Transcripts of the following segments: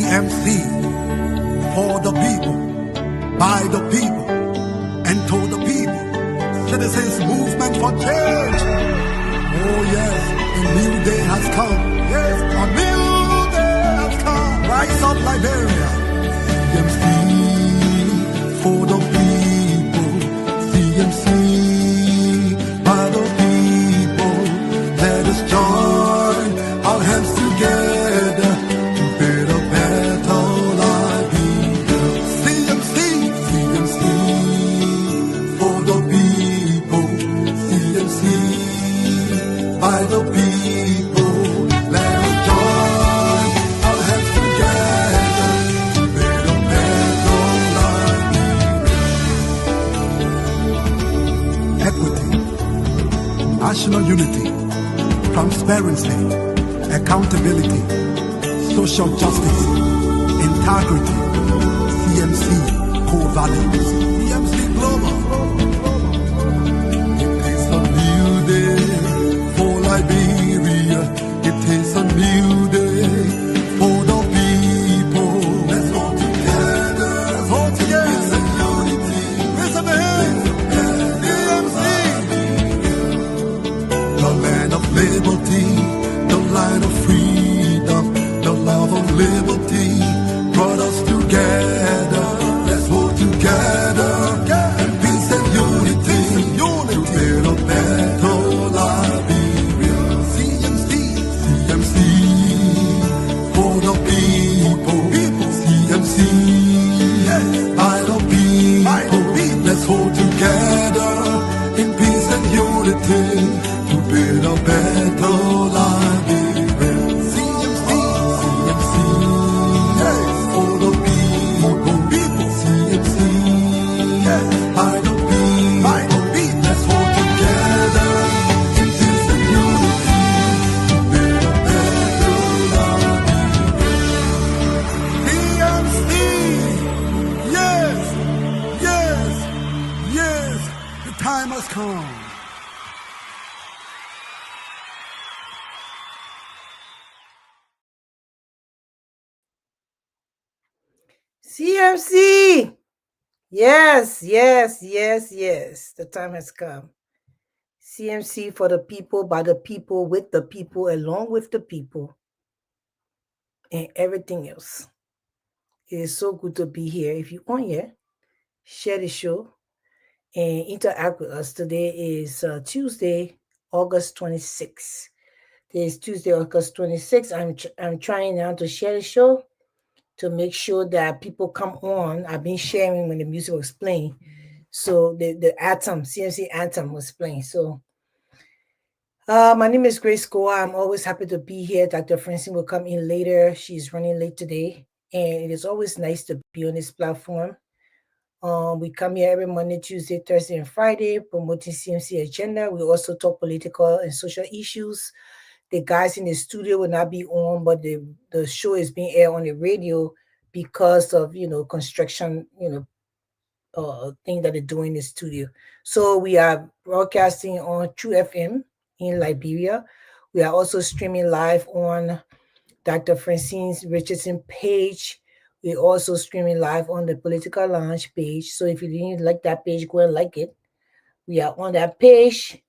CMC, for the people, by the people, and to the people. Citizens movement for change. Oh yes, a new day has come. Yes, a new day has come. Rise up Liberia. CMC, for the people. CMC, by the people. Let us join our hands together to build a better life. CMC, CMC, for the people. CMC, by the people. Let us join our hands together to build a better life. Equity, national unity, transparency, accountability, social justice, integrity. CMC core values. CMC Global. It is a new day for Liberia. It is a new day for the people. Let's hold together. Let's hold together. It's a unity. Raise up your hands. CMC. The land of liberty, the land of freedom, the love of liberty brought us together. Let's hold together in peace and unity to build a better Liberia. CMC, CMC, for the people. CMC, by the people. Let's hold together in peace and unity to build a better Liberia. CMC, CMC, for the people. CMC, by the people. Let's hold together in peace and unity to build a better Liberia. CMC, yes, yes, yes, the time has come. CMC. Yes, yes, yes, yes. The time has come. CMC for the people, by the people, with the people, along with the people, and everything else. It is so good to be here. If you're on here, share the show and interact with us. Today is Tuesday, August 26th. Today is Tuesday, August 26th. I'm trying now to share the show to make sure that people come on. I've been sharing when the music was playing. So the anthem, CMC anthem was playing. So my name is Grace Goa. I'm always happy to be here. Dr. Francine will come in later. She's running late today. And it is always nice to be on this platform. We come here every Monday, Tuesday, Thursday, and Friday promoting CMC agenda. We also talk political and social issues. The guys in the studio will not be on, but the show is being aired on the radio because of construction thing that they do in the studio. So we are broadcasting on True FM in Liberia. We are also streaming live on Dr. Francine Richardson page. We're also streaming live on the Political Lounge page. So if you didn't like that page, go and like it. We are on that page.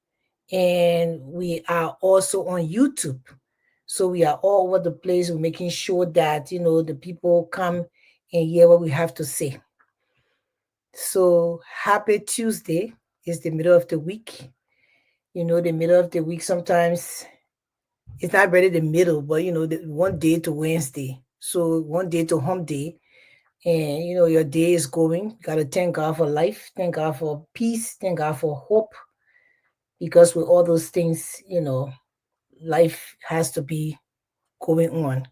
And we are also on YouTube. So we are all over the place. We're making sure that, the people come and hear what we have to say. So happy Tuesday. It's the middle of the week. The middle of the week sometimes it's not really the middle, but the one day to Wednesday. So one day to home day. And your day is going. You gotta thank God for life, thank God for peace, thank God for hope. Because with all those things, life has to be going on.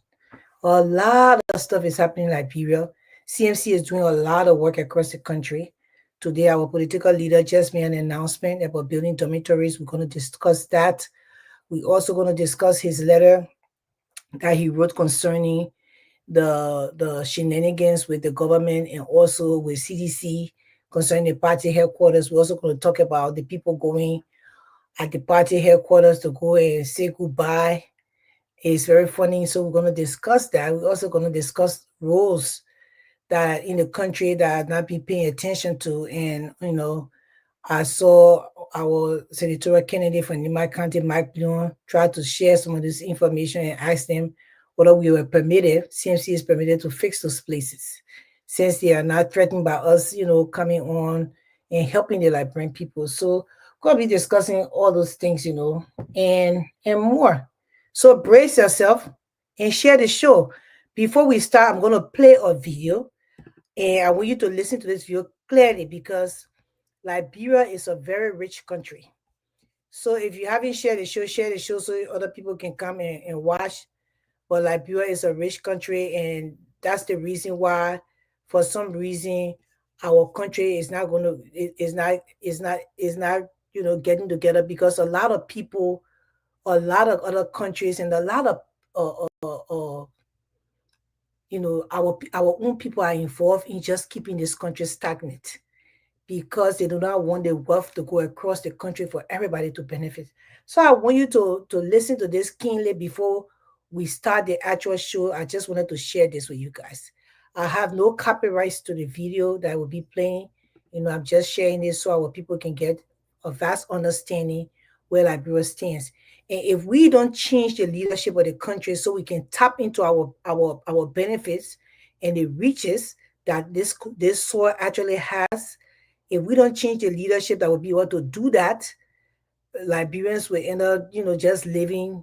A lot of stuff is happening in Liberia. CMC is doing a lot of work across the country. Today, our political leader just made an announcement about building dormitories. We're going to discuss that. We're also going to discuss his letter that he wrote concerning the shenanigans with the government and also with CDC concerning the party headquarters. We're also going to talk about the people going at the party headquarters to go and say goodbye It's very funny. So we're going to discuss that. We're also going to discuss roles that in the country that are not being paying attention to. And, I saw our senatorial candidate from Nima County, Mike Bloom, try to share some of this information and ask them whether we were permitted, CMC is permitted to fix those places, since they are not threatened by us, coming on and helping the Liberian people. So we're going to be discussing all those things, and more. So brace yourself and share the show. Before we start, I'm going to play a video, and I want you to listen to this video clearly, because Liberia is a very rich country. So if you haven't shared the show, share the show so other people can come and watch. But Liberia is a rich country, and that's the reason why, for some reason, our country is not going to is not getting together, because a lot of people, a lot of other countries, and a lot of our own people are involved in just keeping this country stagnant, because they do not want the wealth to go across the country for everybody to benefit. So I want you to listen to this keenly before we start the actual show. I just wanted to share this with you guys. I have no copyrights to the video that I will be playing. I'm just sharing this so our people can get a vast understanding where Liberia stands. And if we don't change the leadership of the country so we can tap into our benefits and the riches that this soil actually has, if we don't change the leadership that will be able to do that, Liberians will end up, just living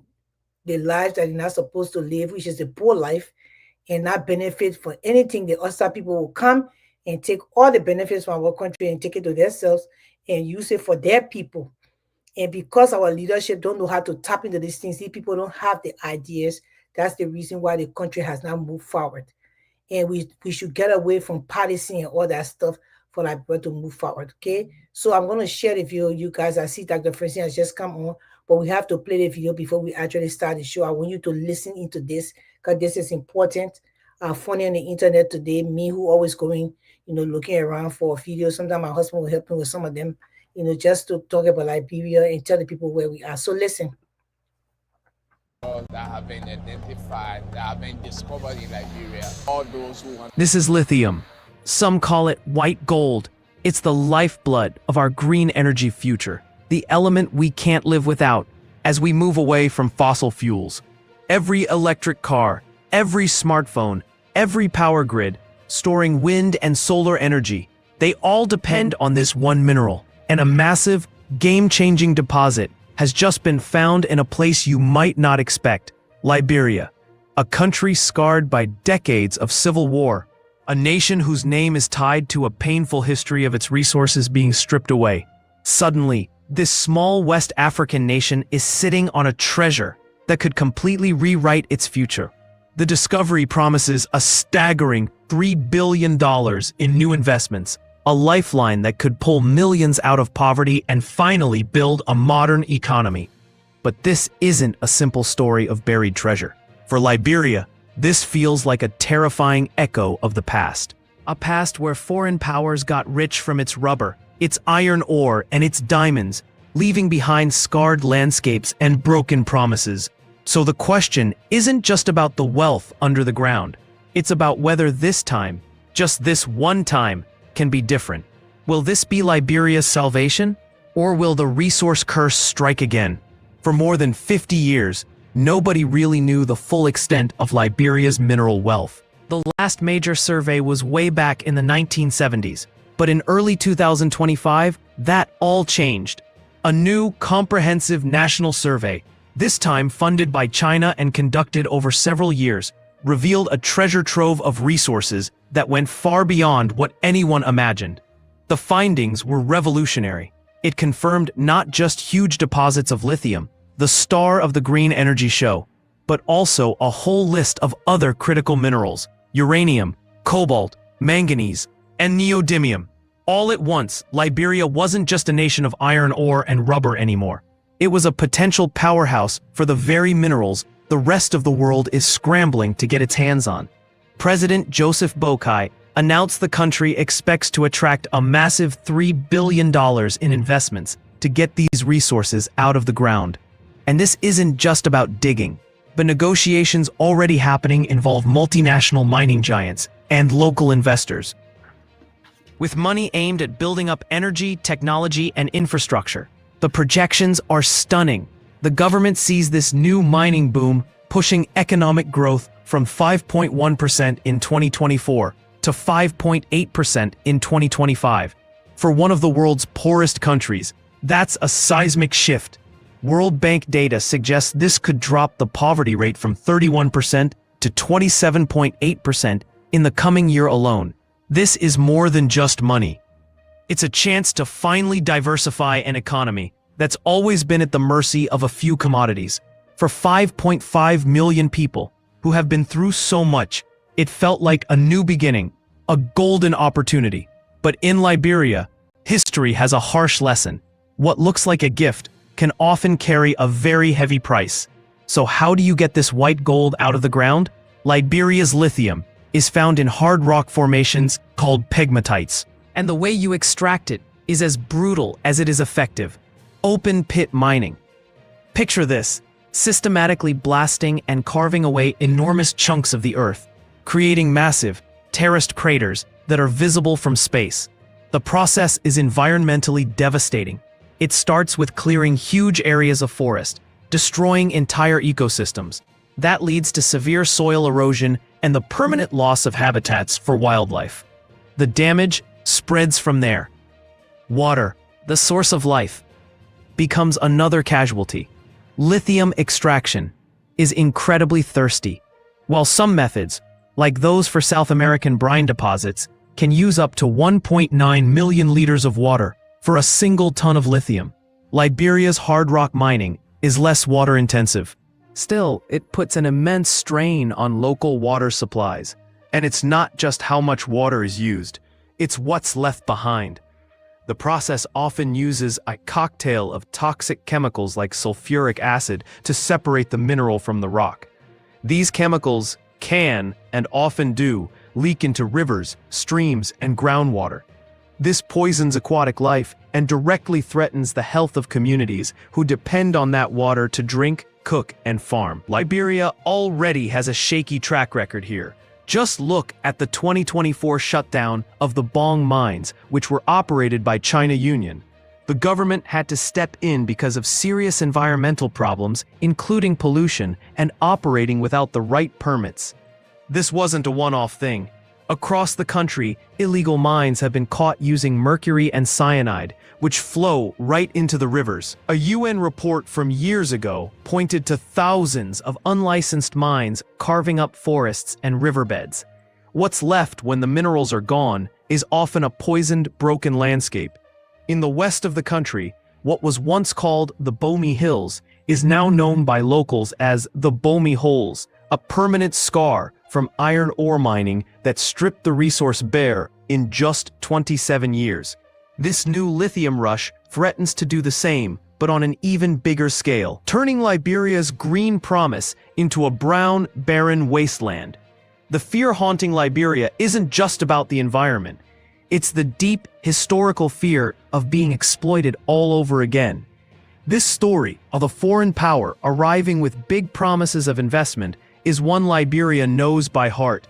the lives that they're not supposed to live, which is a poor life, and not benefit from anything. The other people will come and take all the benefits from our country and take it to themselves and use it for their people. And because our leadership don't know how to tap into these things, these people don't have the ideas. That's the reason why the country has not moved forward. And we should get away from policy and all that stuff for Liberia to move forward, okay? So I'm going to share the video, you guys. I see Dr. Francine has just come on, but we have to play the video before we actually start the show. I want you to listen into this, because this is important. Funny on the internet today, me who always going, looking around for videos. Sometimes my husband will help me with some of them, just to talk about Liberia and tell the people where we are. So listen. That have been identified, that have been discovered in Liberia. All those who want. This is lithium. Some call it white gold. It's the lifeblood of our green energy future, the element we can't live without as we move away from fossil fuels. Every electric car, every smartphone, every power grid, storing wind and solar energy, they all depend on this one mineral. And a massive, game-changing deposit has just been found in a place you might not expect, Liberia, a country scarred by decades of civil war, a nation whose name is tied to a painful history of its resources being stripped away. Suddenly, this small West African nation is sitting on a treasure that could completely rewrite its future. The discovery promises a staggering $3 billion in new investments, a lifeline that could pull millions out of poverty and finally build a modern economy. But this isn't a simple story of buried treasure. For Liberia, this feels like a terrifying echo of the past. A past where foreign powers got rich from its rubber, its iron ore, and its diamonds, leaving behind scarred landscapes and broken promises. So the question isn't just about the wealth under the ground. It's about whether this time, just this one time, can be different. Will this be Liberia's salvation? Or will the resource curse strike again? For more than 50 years, nobody really knew the full extent of Liberia's mineral wealth. The last major survey was way back in the 1970s, but in early 2025, that all changed. A new, comprehensive national survey, this time funded by China and conducted over several years, revealed a treasure trove of resources that went far beyond what anyone imagined. The findings were revolutionary. It confirmed not just huge deposits of lithium, the star of the green energy show, but also a whole list of other critical minerals: uranium, cobalt, manganese, and neodymium. All at once, Liberia wasn't just a nation of iron ore and rubber anymore. It was a potential powerhouse for the very minerals the rest of the world is scrambling to get its hands on. President Joseph Boakai announced the country expects to attract a massive $3 billion in investments to get these resources out of the ground. And this isn't just about digging. but negotiations already happening involve multinational mining giants and local investors, with money aimed at building up energy, technology, and infrastructure. The projections are stunning. The government sees this new mining boom pushing economic growth from 5.1% in 2024 to 5.8% in 2025. For one of the world's poorest countries, that's a seismic shift. World Bank data suggests this could drop the poverty rate from 31% to 27.8% in the coming year alone. This is more than just money. It's a chance to finally diversify an economy that's always been at the mercy of a few commodities. For 5.5 million people who have been through so much, it felt like a new beginning, a golden opportunity. But in Liberia, history has a harsh lesson. What looks like a gift can often carry a very heavy price. So how do you get this white gold out of the ground? Liberia's lithium is found in hard rock formations called pegmatites. And the way you extract it is as brutal as it is effective. Open pit mining. Picture this, systematically blasting and carving away enormous chunks of the earth, creating massive, terraced craters that are visible from space. The process is environmentally devastating. It starts with clearing huge areas of forest, destroying entire ecosystems. That leads to severe soil erosion and the permanent loss of habitats for wildlife. The damage spreads from there. Water, the source of life, becomes another casualty. Lithium extraction is incredibly thirsty. While some methods, like those for South American brine deposits, can use up to 1.9 million liters of water for a single ton of lithium, Liberia's hard rock mining is less water intensive. Still, it puts an immense strain on local water supplies. And it's not just how much water is used, it's what's left behind. The process often uses a cocktail of toxic chemicals like sulfuric acid to separate the mineral from the rock. These chemicals can, and often do, leak into rivers, streams, and groundwater. This poisons aquatic life and directly threatens the health of communities who depend on that water to drink, cook, and farm. Liberia already has a shaky track record here. Just look at the 2024 shutdown of the Bong mines, which were operated by China Union. The government had to step in because of serious environmental problems, including pollution and operating without the right permits. This wasn't a one-off thing. Across the country, illegal mines have been caught using mercury and cyanide, which flow right into the rivers. A UN report from years ago pointed to thousands of unlicensed mines carving up forests and riverbeds. What's left when the minerals are gone is often a poisoned, broken landscape. In the west of the country, what was once called the Bomi Hills is now known by locals as the Bomi Holes, a permanent scar from iron ore mining that stripped the resource bare in just 27 years. This new lithium rush threatens to do the same, but on an even bigger scale, turning Liberia's green promise into a brown, barren wasteland. The fear haunting Liberia isn't just about the environment. It's the deep, historical fear of being exploited all over again. This story of a foreign power arriving with big promises of investment is one Liberia knows by heart.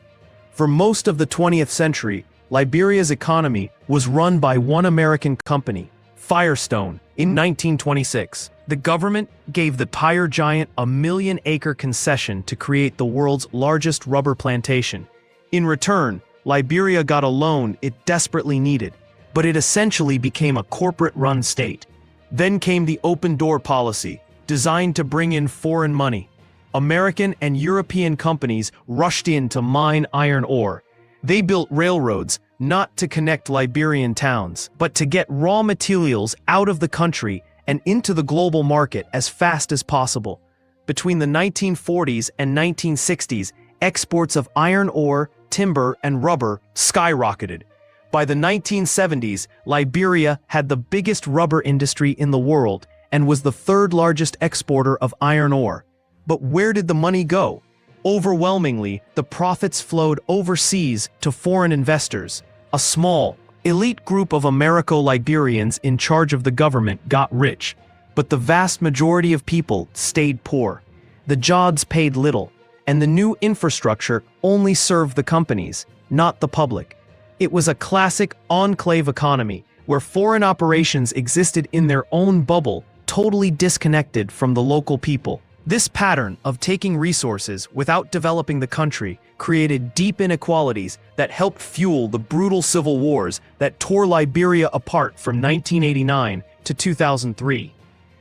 For most of the 20th century, Liberia's economy was run by one American company, Firestone, in 1926. The government gave the tire giant a 1 million-acre concession to create the world's largest rubber plantation. In return, Liberia got a loan it desperately needed, but it essentially became a corporate-run state. Then came the open door policy, designed to bring in foreign money. American and European companies rushed in to mine iron ore. They built railroads, not to connect Liberian towns, but to get raw materials out of the country and into the global market as fast as possible. Between the 1940s and 1960s, exports of iron ore, timber, and rubber skyrocketed. By the 1970s, Liberia had the biggest rubber industry in the world and was the third largest exporter of iron ore. But where did the money go? Overwhelmingly, the profits flowed overseas to foreign investors. A small, elite group of Americo-Liberians in charge of the government got rich, but the vast majority of people stayed poor. The jobs paid little, and the new infrastructure only served the companies, not the public. It was a classic enclave economy, where foreign operations existed in their own bubble, totally disconnected from the local people. This pattern of taking resources without developing the country created deep inequalities that helped fuel the brutal civil wars that tore Liberia apart from 1989 to 2003.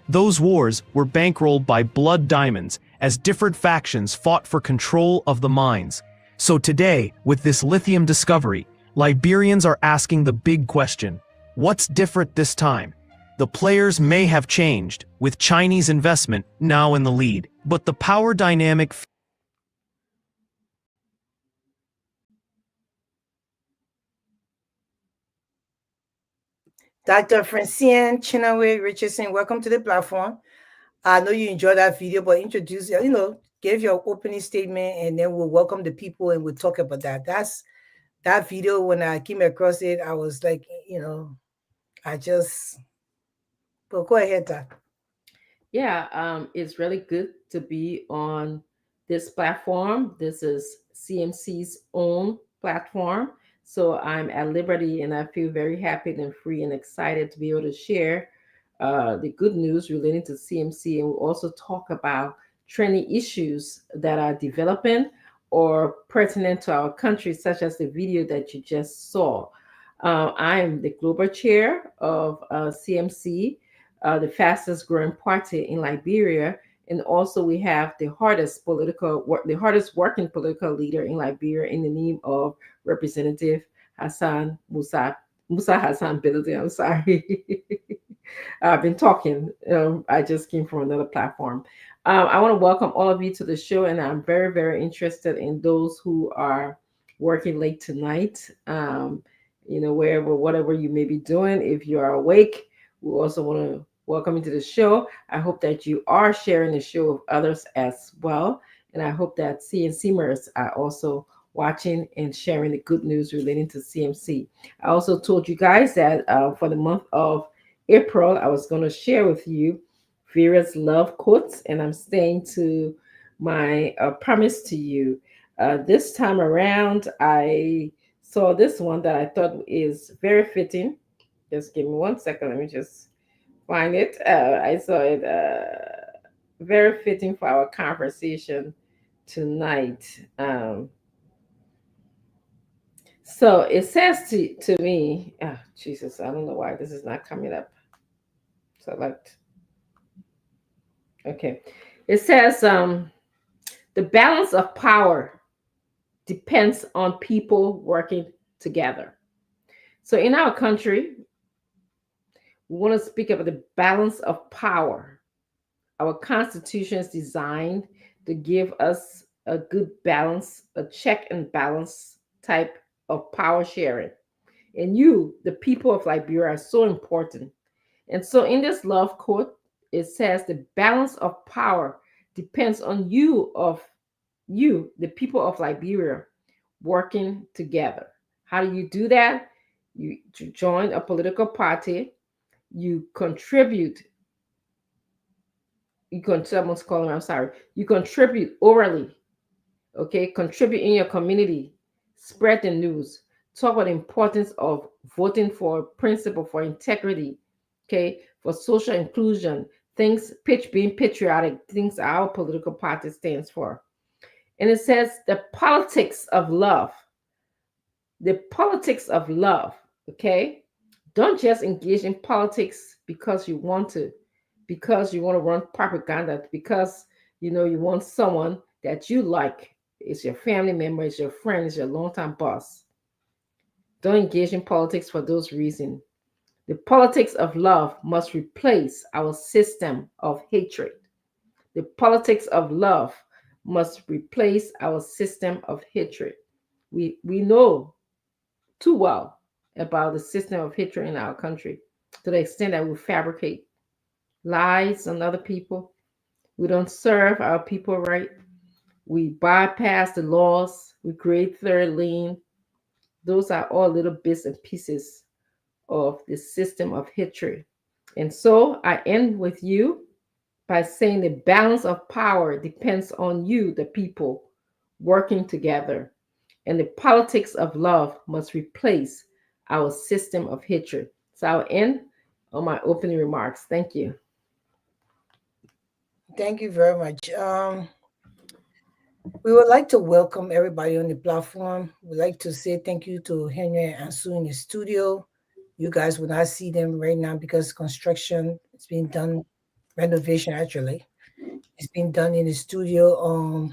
Those wars were bankrolled by blood diamonds as different factions fought for control of the mines. So today, with this lithium discovery, Liberians are asking the big question: what's different this time? The players may have changed, with Chinese investment now in the lead, but the power dynamic Dr. Francine Chinaway Richardson, welcome to the platform. I know you enjoyed that video, but introduce, give your opening statement, and then we'll welcome the people and we'll talk about that. That video, when I came across it, I was like, but go ahead, Doc. Yeah, it's really good to be on this platform. This is CMC's own platform. So I'm at liberty and I feel very happy and free and excited to be able to share the good news relating to CMC. And we'll also talk about trending issues that are developing or pertinent to our country, such as the video that you just saw. I'm the global chair of CMC, the fastest growing party in Liberia. And also we have the hardest working political leader in Liberia in the name of Representative Hassan Musa Hassan Bildi. I'm sorry. I've been talking. I just came from another platform. I want to welcome all of you to the show, and I'm very, very interested in those who are working late tonight. Whatever you may be doing, if you are awake, we also want to welcome you to the show. I hope that you are sharing the show with others as well. And I hope that CMCers are also watching and sharing the good news relating to CMC. I also told you guys that for the month of April, I was going to share with you various love quotes, and I'm staying to my promise to you. This time around, I saw this one that I thought is very fitting. Just give me 1 second. Let me just find it. I saw it very fitting for our conversation tonight. So it says to me, Jesus, I don't know why this is not coming up. Select. Okay. It says the balance of power depends on people working together. So in our country, we want to speak about the balance of power. Our Constitution is designed to give us a good balance, a check and balance type of power sharing. And you, the people of Liberia, are so important. And so in this love quote, it says the balance of power depends on you, the people of Liberia, working together. How do you do that? You join a political party. You contribute. You contribute orally. Okay, contribute in your community. Spread the news. Talk about the importance of voting for principle, for integrity. Okay, for social inclusion. Being patriotic. Things our political party stands for. And it says the politics of love. The politics of love. Okay, don't just engage in politics because you want to run propaganda, because you want someone that you like. It's your family member, it's your friend, it's your longtime boss. Don't engage in politics for those reasons. The politics of love must replace our system of hatred. The politics of love must replace our system of hatred. We know too well about the system of hatred in our country, to the extent that we fabricate lies on other people. We don't serve our people right. We bypass the laws. We create third lane. Those are all little bits and pieces of the system of hatred. And so I end with you by saying the balance of power depends on you, the people, working together. And the politics of love must replace our system of hatred. So I'll end on my opening remarks. Thank you. Thank you very much. We would like to welcome everybody on the platform. We'd like to say thank you to Henry and Sue in the studio. You guys will not see them right now because construction is being done, renovation actually. It's been done in the studio.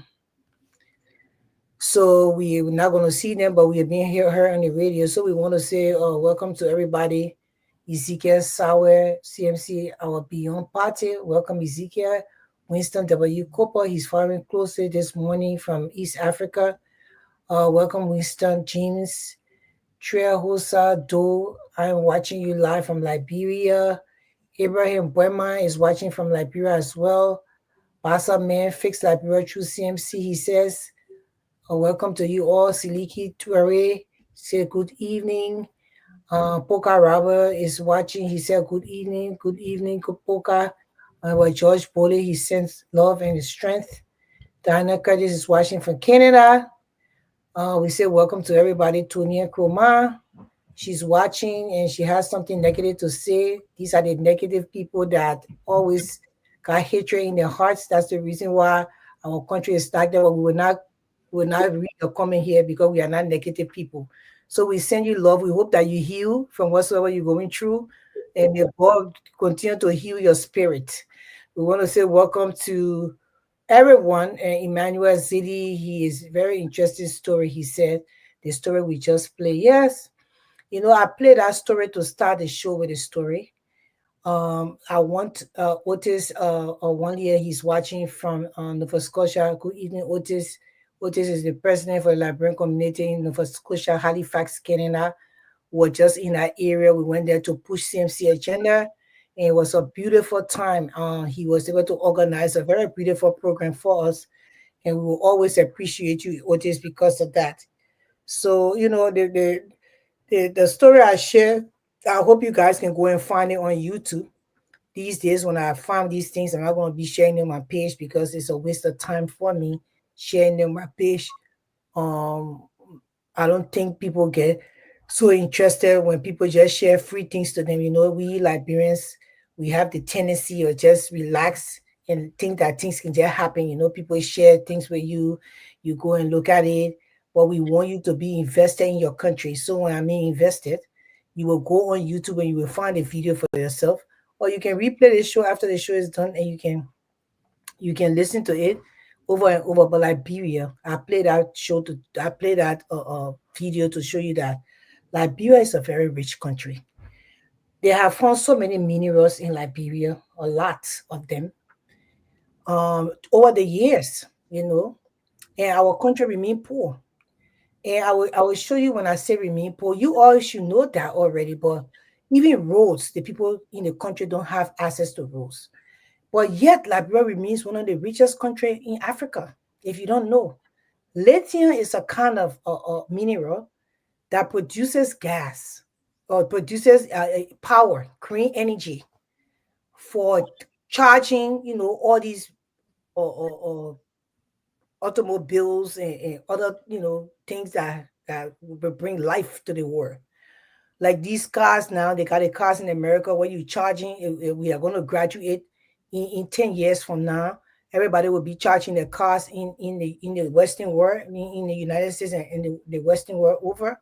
So we're not going to see them, but we are being heard on the radio. So we want to say welcome to everybody. Ezekiel Sauer, CMC, our Beyond Party. Welcome, Ezekiel. Winston W. Cooper, he's following closely this morning from East Africa. Welcome, Winston. James Trehosa Do, I'm watching you live from Liberia. Abraham Buema is watching from Liberia as well. Basa Man, Fix Liberia through CMC, he says. Welcome to you all. Siliki Tuare, say good evening. Poka Robert is watching. He said, good evening, Poka. George Boley, he sends love and strength. Diana Curtis is watching from Canada. We say welcome to everybody. Tonia Kroma, she's watching and she has something negative to say. These are the negative people that always got hatred in their hearts. That's the reason why our country is stagnant. But we will not read or comment here because we are not negative people. So we send you love. We hope that you heal from whatsoever you're going through, and may God continue to heal your spirit. We want to say welcome to everyone. Emmanuel Zidi, he is very interesting story. He said the story we just played. Yes, I played that story to start the show with a story. I want Otis. 1 year he's watching from Nova Scotia. Good evening, Otis. Otis is the president for the Liberian community in Nova Scotia, Halifax, Canada. We were just in that area. We went there to push CMC agenda, and it was a beautiful time. He was able to organize a very beautiful program for us, and we will always appreciate you, Otis, because of that. So, the story I share, I hope you guys can go and find it on YouTube. These days, when I find these things, I'm not going to be sharing them on my page because it's a waste of time for me sharing them on my page. I don't think people get so interested when people just share free things to them. We Liberians, we have the tendency to just relax and think that things can just happen. People share things with you, you go and look at it, but we want you to be invested in your country. So when I mean invested, you will go on YouTube and you will find a video for yourself, or you can replay the show after the show is done, and you can listen to it over and over. But Liberia, I played that video to show you that Liberia is a very rich country. They have found so many minerals in Liberia, a lot of them, over the years, and our country remain poor. And I will show you when I say remain poor. You all should know that already, but even roads, the people in the country don't have access to roads. But yet, Liberia remains one of the richest countries in Africa. If you don't know, lithium is a kind of mineral that produces gas or produces power, green energy for charging, all these automobiles and other, things that will bring life to the world. Like these cars now, they got the cars in America where you're charging. We are going to graduate in 10 years from now. Everybody will be charging their cars in the Western world, in the United States and in the Western world over.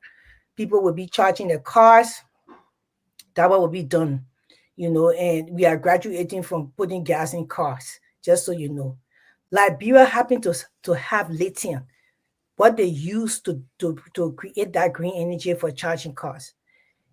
People will be charging their cars. That will be done, and we are graduating from putting gas in cars, just so you know. Liberia happened to have lithium, what they use to create that green energy for charging cars.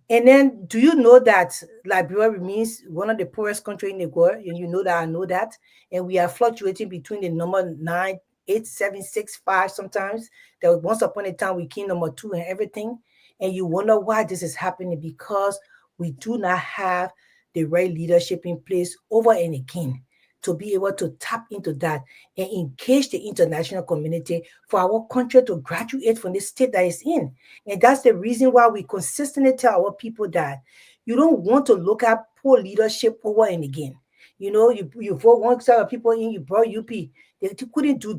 And then, do you know that Liberia remains one of the poorest countries in the world? And you know that, I know that. And we are fluctuating between the number 9, 8, 7, 6, 5 sometimes. There was once upon a time we came number 2 and everything. And you wonder why this is happening, because we do not have the right leadership in place over and again to be able to tap into that and engage the international community for our country to graduate from the state that it's in. And that's the reason why we consistently tell our people that you don't want to look at poor leadership over and again. You know, you vote one set of people in, you brought UP. They couldn't do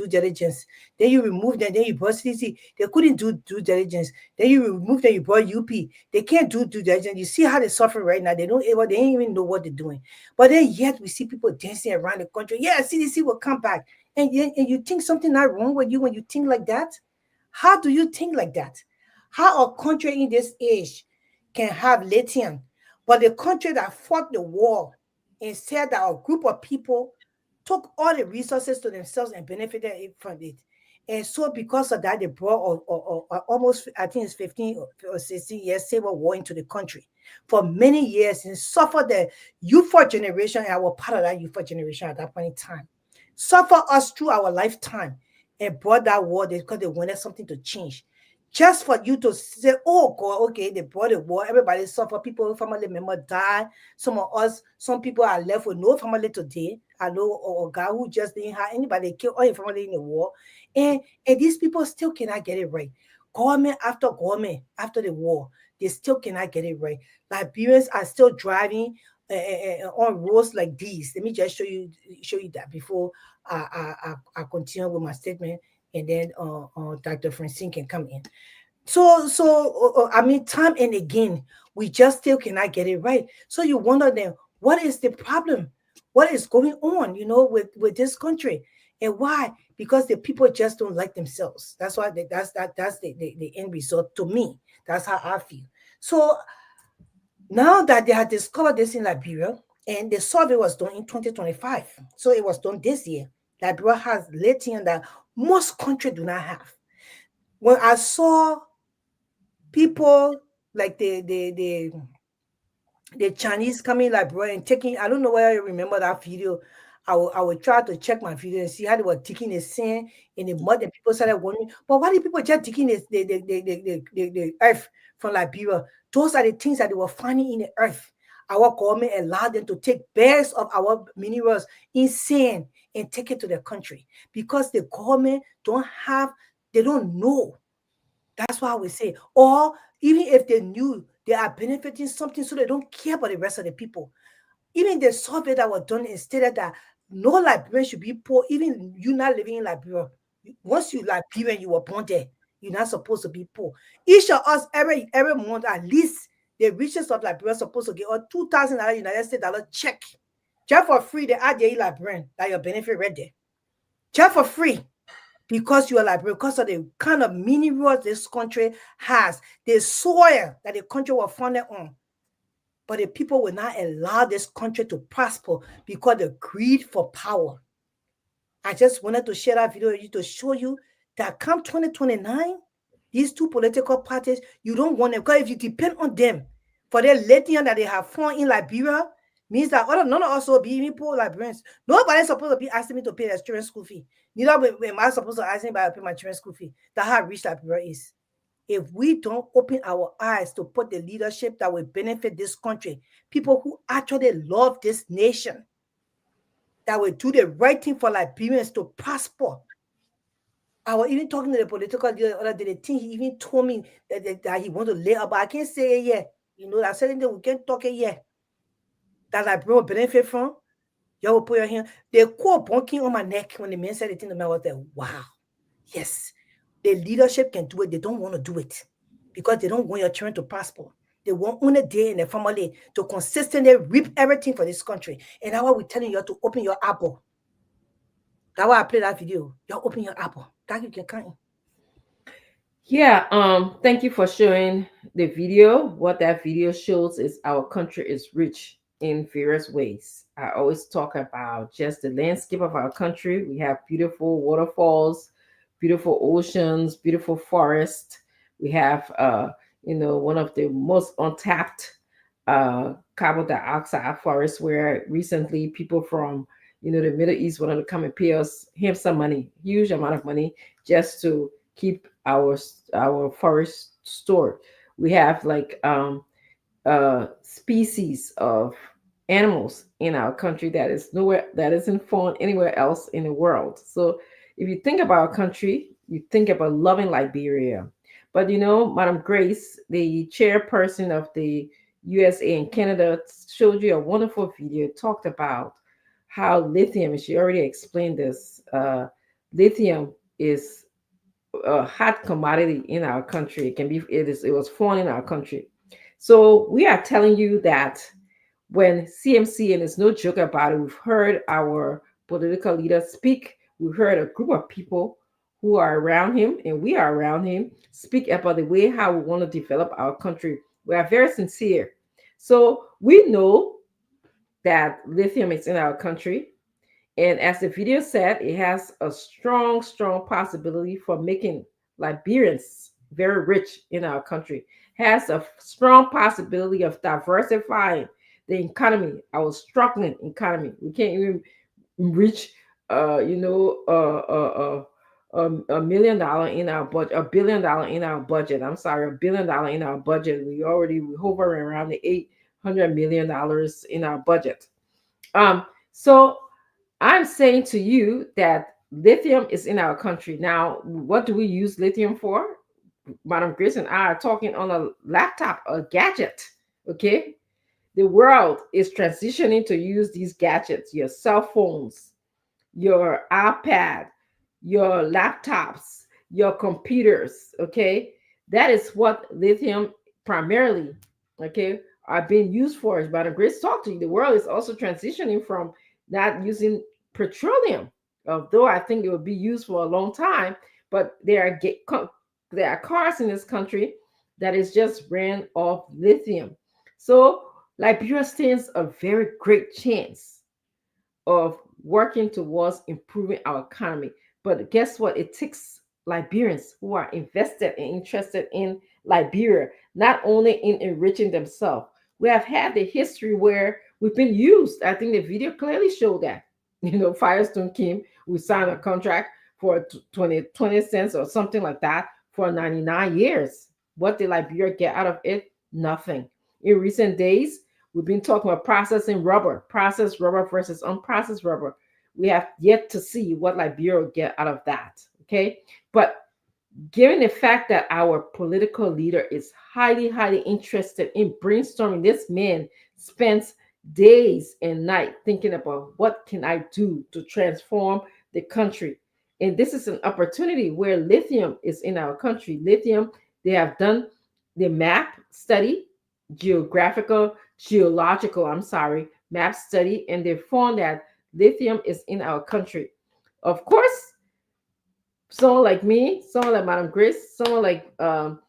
diligence. Then you remove them, then you brought CDC. They couldn't do due diligence. Then you remove them, you brought UP. They can't do due diligence. You see how they suffer right now. They don't even know what they're doing. But then yet we see people dancing around the country. Yeah, CDC will come back. And you think something not wrong with you when you think like that? How do you think like that? How a country in this age can have lithium, but the country that fought the war and said that a group of people took all the resources to themselves and benefited from it. And so because of that, they brought almost, I think it's 15 or 16 years civil war into the country for many years and suffered the youthful generation. And I was part of that youthful generation at that point in time. Suffer us through our lifetime and brought that war because they wanted something to change. Just for you to say, oh God, okay, they brought a war, everybody suffer, people, family member die. Some of us, some people are left with no family today. I know a guy who just didn't have anybody kill all your family in the war. And these people still cannot get it right. Government after the war, they still cannot get it right. Liberians are still driving on roads like these. Let me just show you that before I continue with my statement, and then Dr. Francine can come in. So I mean, time and again, we just still cannot get it right. So you wonder then, what is the problem? What is going on, with this country? And why? Because the people just don't like themselves. That's why that's the end result to me. That's how I feel. So now that they had discovered this in Liberia, and the survey was done in 2025, so it was done this year. Liberia has lithium that most countries do not have. When I saw people like the Chinese coming Liberia and taking, I don't know whether you remember that video. I will try to check my video and see how they were digging the sand in the mud, and people started wondering, but why did people just digging the earth from Liberia? Those are the things that they were finding in the earth. Our government allowed them to take bags of our minerals in sand and take it to their country because the government they don't know. That's why we say, or even if they knew, they are benefiting something, so they don't care about the rest of the people. Even the survey that was done stated that no Liberian should be poor, even you not living in Liberia. Once you Liberian, you were born there. You're not supposed to be poor. Each of us every month, at least the richest of Liberia supposed to get a $2,000 United States dollar check. Just for free, they add the Liberian that your benefit right there. Just for free. Because you are Liberian, because of the kind of minerals this country has, the soil that the country was founded on. But the people will not allow this country to prosper because of greed for power. I just wanted to share that video with you to show you that come 2029, these two political parties, you don't want them. Because if you depend on them for their lithium that they have found in Liberia, means that none of us will be even poor Liberians. Nobody's supposed to be asking me to pay their children's school fee. Neither am I supposed to ask anybody to pay my children's school fee. That's how rich Liberia is. If we don't open our eyes to put the leadership that will benefit this country, people who actually love this nation, that will do the right thing for Liberians to prosper. I was even talking to the political leader the other day. The thing he even told me that he want to lay up, but I can't say it yet. That's something that we can't talk it yet. That Liberia will benefit from. Y'all will put your hand. They called bonking on my neck when the man said the thing to me. I was like, wow, yes. The leadership can do it. They don't want to do it because they don't want your children to prosper. They want only day in their family to consistently reap everything for this country. And that's why we're telling you to open your apple. That's why I played that video. You open your apple. Thank you, Kanye. Yeah, thank you for showing the video. What that video shows is our country is rich in various ways. I always talk about just the landscape of our country. We have beautiful waterfalls, beautiful oceans, beautiful forests. We have, one of the most untapped carbon dioxide forests, where recently people from, the Middle East wanted to come and pay us some money, huge amount of money, just to keep our forest stored. We have species of animals in our country that isn't found anywhere else in the world. So if you think about our country, you think about loving Liberia. But Madam Grace, the chairperson of the USA and Canada, showed you a wonderful video. It talked about how lithium, she already explained this, lithium is a hot commodity in our country. It was found in our country. So we are telling you that when CMC, and it's no joke about it, we've heard our political leaders speak. We heard a group of people who are around him, and we are around him, speak about the way how we want to develop our country. We are very sincere. So we know that lithium is in our country. And as the video said, it has a strong, strong possibility for making Liberians very rich in our country. Has a strong possibility of diversifying the economy, our struggling economy. We can't even reach, $1 million in our budget, $1 billion in our budget. I'm sorry, $1 billion in our budget. We hovering around the $800 million in our budget. So I'm saying to you that lithium is in our country. Now, what do we use lithium for? Madam Grace and I are talking on a laptop, a gadget. Okay. The world is transitioning to use these gadgets, your cell phones, your iPad, your laptops, your computers. Okay. That is what lithium primarily, okay, are being used for. As Madam Grace talked to you, the world is also transitioning from not using petroleum, although I think it will be used for a long time. But there are cars in this country that is just ran off lithium. So Liberia stands a very great chance of working towards improving our economy. But guess what? It takes Liberians who are invested and interested in Liberia, not only in enriching themselves. We have had the history where we've been used. I think the video clearly showed that. Firestone came, we signed a contract for 20 cents or something like that for 99 years. What did Liberia get out of it? Nothing. In recent days, we've been talking about processed rubber versus unprocessed rubber. We have yet to see what Liberia will get out of that. Okay. But given the fact that our political leader is highly, highly interested in brainstorming, this man spends days and night thinking about what can I do to transform the country. And this is an opportunity where lithium is in our country. Lithium, they have done the map study, geological map study, and they found that lithium is in our country. Of course, someone like me, someone like Madam Grace, someone like our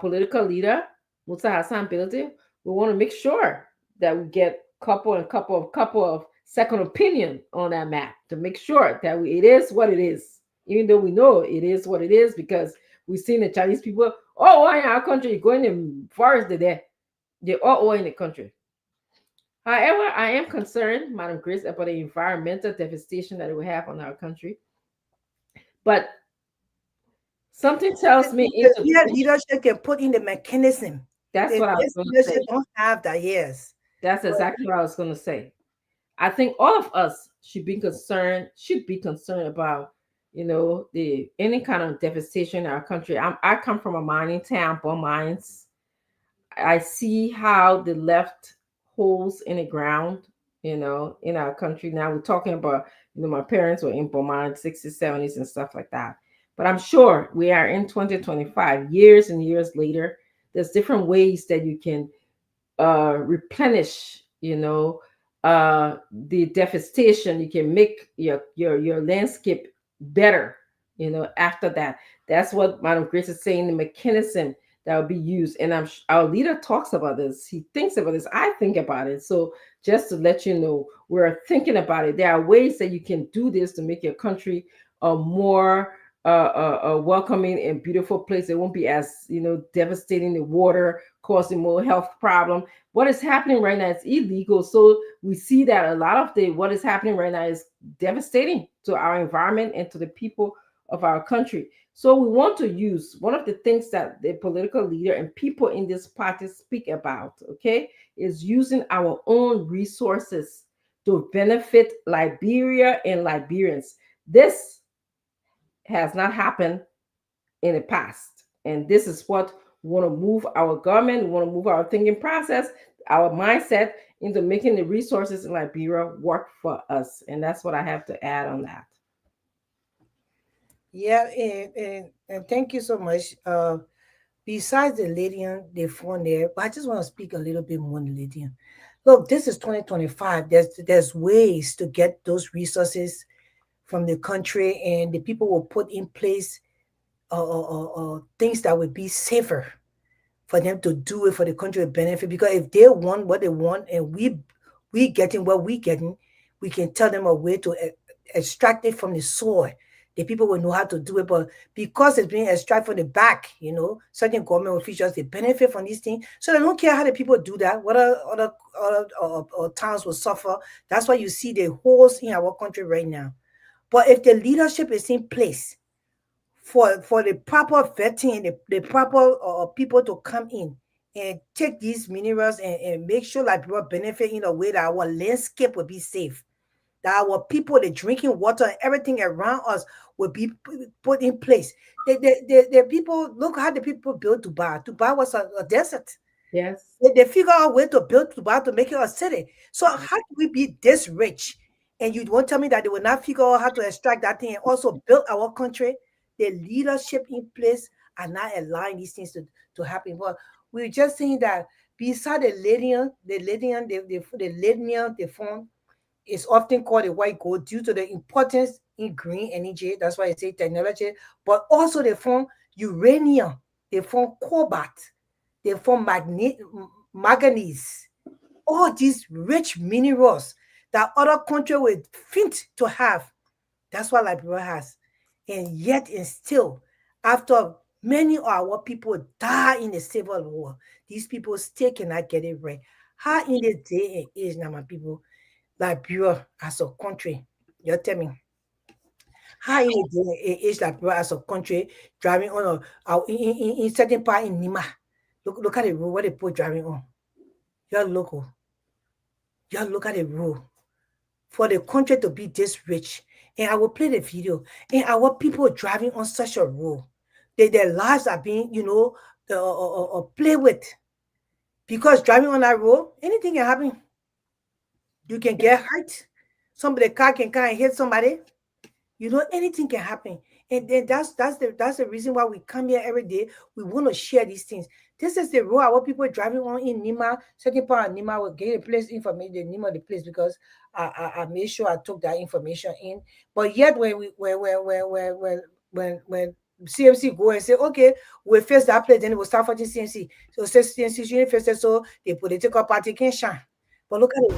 political leader, Musa Hassan Bildi, we want to make sure that we get couple of second opinion on that map to make sure that it is what it is, even though we know it is what it is because we've seen the Chinese people, why in our country, you go in the forest, they're all in the country. However, I am concerned, Madam Grace, about the environmental devastation that we have on our country. But something tells me leadership can put in the mechanism. That's what I was going to say. Don't have that, yes. That's exactly what I was going to say. I think all of us should be concerned about, any kind of devastation in our country. I come from a mining town, Bon Mines. I see how they left holes in the ground, in our country. Now we're talking about, my parents were in Bon Mines, 60s, 70s and stuff like that. But I'm sure we are in 2025, years and years later. There's different ways that you can replenish, the devastation. You can make your landscape better, after that. That's what Madam Grace is saying, the mechanism that will be used. And our leader talks about this. He thinks about this. I think about it. So just to let you know, we're thinking about it. There are ways that you can do this to make your country a more a welcoming and beautiful place. It won't be as, devastating the water, causing more health problem. What is happening right now is illegal. So we see that a lot of what is happening right now is devastating to our environment and to the people of our country. So we want to use one of the things that the political leader and people in this party speak about, okay, is using our own resources to benefit Liberia and Liberians. This has not happened in the past. And this is what We want to move our government, we want to move our thinking process, our mindset into making the resources in Liberia work for us. And that's what I have to add on that. Yeah, and thank you so much. Besides the Lydian, the phone there, but I just want to speak a little bit more on the Lydian. Look, this is 2025. There's ways to get those resources from the country, and the people will put in place things that would be safer for them to do it for the country to benefit. Because if they want what they want and we getting what we getting, we can tell them a way to extract it from the soil. The people will know how to do it, but because it's being extracted from the back, certain government officials, they benefit from these things, so they don't care how the people do that. What other towns will suffer. That's why you see the holes in our country right now. But if the leadership is in place for the proper vetting, the proper people to come in and take these minerals and make sure like people benefit in a way that our landscape will be safe, that our people, the drinking water, and everything around us will be put in place. The people, look how the people built Dubai. Dubai was a desert. Yes. They figure out a way to build Dubai to make it a city. So how can we be this rich? And you won't tell me that they will not figure out how to extract that thing and also build our country? The leadership in place are not allowing these things to happen. But we're just saying that beside the Lydian, the form is often called a white gold due to the importance in green energy. That's why I say technology, but also they form uranium, they form cobalt, they form manganese, all these rich minerals that other countries would think to have. That's what Liberia has. And yet and still, after many of our people die in the civil war, these people still cannot get it right. How in the day and age now, my people, Liberia as a country, you tell me, how in the day and age Liberia as a country driving on in certain part in Nima? Look at the road, what they put driving on. You're local. You look at the road. For the country to be this rich, and I will play the video, and our people driving on such a road, their lives are being, play with, because driving on that road, anything can happen. You can get hurt. Somebody car can come and hit somebody. Anything can happen. And then that's the reason why we come here every day. We want to share these things. This is the road our people driving on in Nima. Second part of Nima will get the place information, the name of the place, because I made sure I took that information in. But yet when CMC go and say, okay, we'll face that place, then it will start fighting CMC. So CMC shouldn't face it, so the political party can shine. But look at it.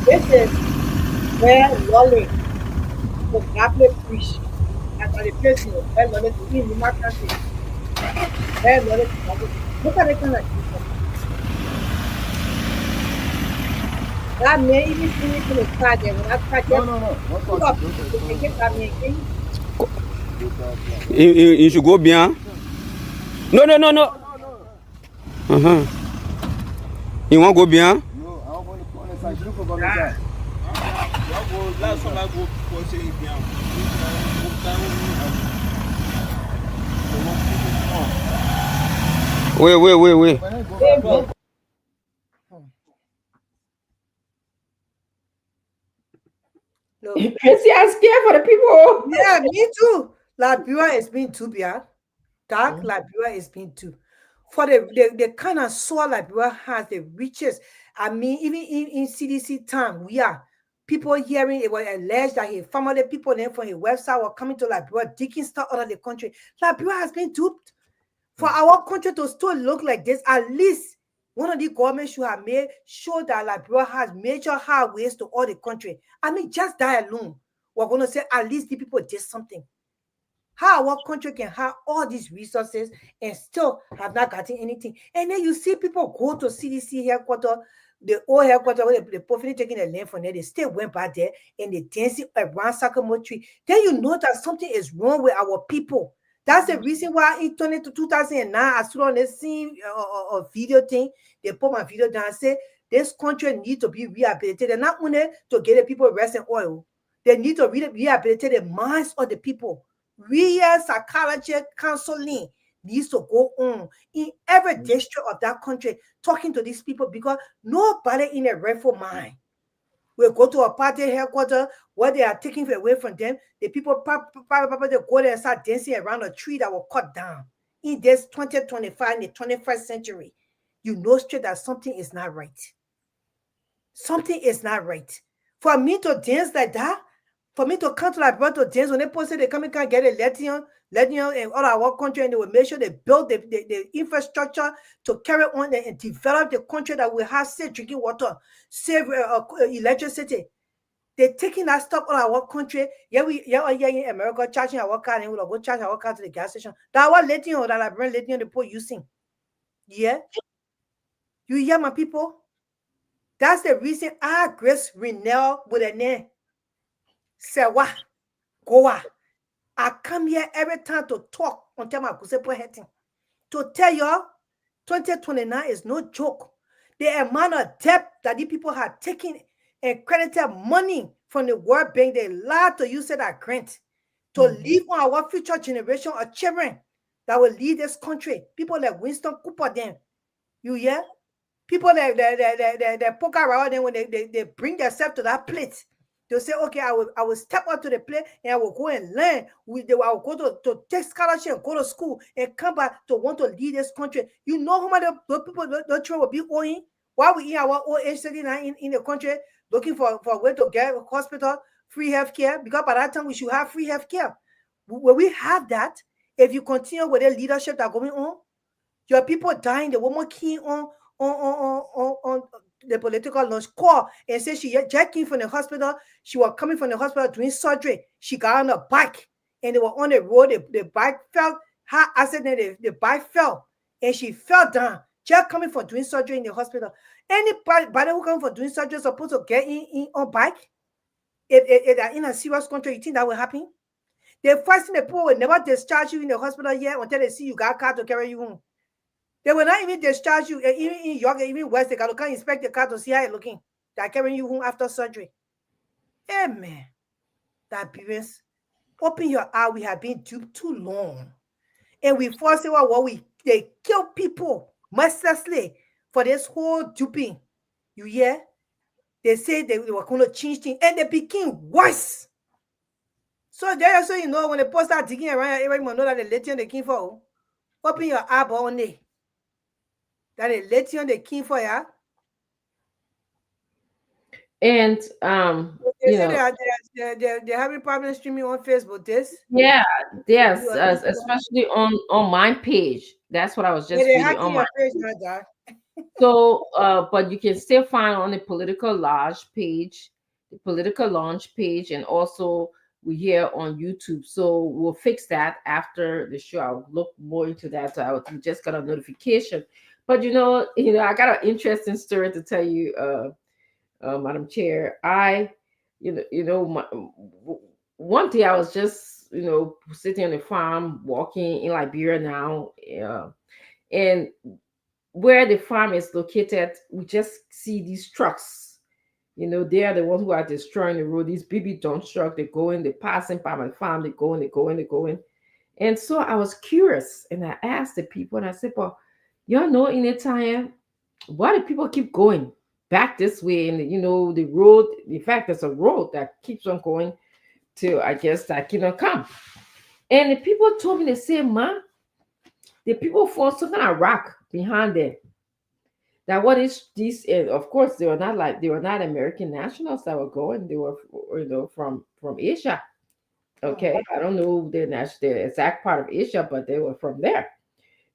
This is where Wally was happily preached. As a person, where Wally to be in the market. Where Wally to be. Look at the kind of people. That man even finished in the car there. When I car there, you should go bien. No. You want to go bien? Wait. No. Tracy, I'm scared for the people. Yeah, me too. Liberia has been too bad. Dark Liberia has been too. For the kind of soil Liberia has, the richest. I mean, even in CDC time, we are people hearing it was alleged that his family people then from his website were coming to Liberia, digging stuff out of the country. Liberia has been duped. For our country to still look like this, at least one of the governments should have made sure that Liberia has major highways to all the country. I mean, just that alone, we're going to say at least the people did something. How our country can have all these resources and still have not gotten anything. And then you see people go to CDC headquarters, the old headquarters where they probably taking the land from there. They still went back there and they dancing around Sycamore tree. Then you know that something is wrong with our people. That's the reason why in 2009, I saw on the scene a video thing. They put my video down and say this country needs to be rehabilitated. Not only to get the people rest and oil, they need to rehabilitate the minds of the people. Real psychology counseling needs to go on in every district of that country, talking to these people, because nobody in a rightful mind will go to a party headquarters where they are taking away from them. The people probably they go there and start dancing around a tree that will cut down. In this 2025, in the 21st century, you know straight that something is not right. Something is not right. For me to dance like that, for me to come to like brother to dance, when they posted they come and can get a Latino in all our country, and they will make sure they build the infrastructure to carry on and develop the country that will have safe drinking water, safe electricity. They're taking that stuff all our country. Yeah, in America charging our car, and we'll go charge our car to the gas station. That was Latino that I bring Latino the poor using. Yeah, you hear my people? That's the reason I Grace Renell with a name. Sewa, Goa. I come here every time to talk until my Kusepo heading. To tell y'all, 2029 is no joke. The amount of debt that these people have taken and credited money from the World Bank, they lied to use it as grant to leave on our future generation of children that will lead this country. People like Winston Cooper, them. You hear? People that poke around them when they bring themselves to that plate. They'll say, okay, I will step up to the plate and I will go and learn. I will go to take scholarship and go to school and come back to want to lead this country. You know how many people the children will be owing? While we in our old age sitting in the country looking for a way to get hospital, free health care, because by that time we should have free health care. When we have that, if you continue with the leadership that's going on, your people dying, the woman keen on the political launch call and said she just came from the hospital. She was coming from the hospital doing surgery. She got on a bike and they were on the road. The bike fell, her accident, the bike fell and she fell down. Just coming for doing surgery in the hospital. Anybody who come for doing surgery is supposed to get in on bike. If they're in a serious country, you think that will happen? The first thing the people will never discharge you in the hospital yet until they see you got a car to carry you home. They will not even discharge you, even in York, even West, they can inspect the car to see how it's looking. They're carrying you home after surgery. Amen. That parents, open your eye. We have been duped too long. And we force they kill people mercilessly for this whole duping. You hear? They say they were going to change things, and they became worse. So there, so you know, when the post start digging around, everyone know that the lithium they came for. Open your eyeball on it. That the lithium they came for ya. And they say they're having problems streaming on Facebook. Yes, especially on my page. That's what I was just reading on my page. So, but you can still find on the political launch page, and also we here on YouTube. So we'll fix that after the show. I'll look more into that. So I just got a notification. But you know, I got an interesting story to tell you, Madam Chair. One day I was just sitting on the farm, walking in Liberia now, and where the farm is located, we just see these trucks. They are the ones who are destroying the road. These BB dump trucks, they go in, they passing by my farm, they go in. And so I was curious, and I asked the people, and I said, "Well, y'all know in a time, why do people keep going back this way? And the road, in fact, there's a road that keeps on going till I guess that come." And the people told me, they say, "Ma, the people found some kind of rock behind there. Now, what is this?" And of course, they were not American nationals that were going. They were, from Asia. Okay, I don't know the exact part of Asia, but they were from there.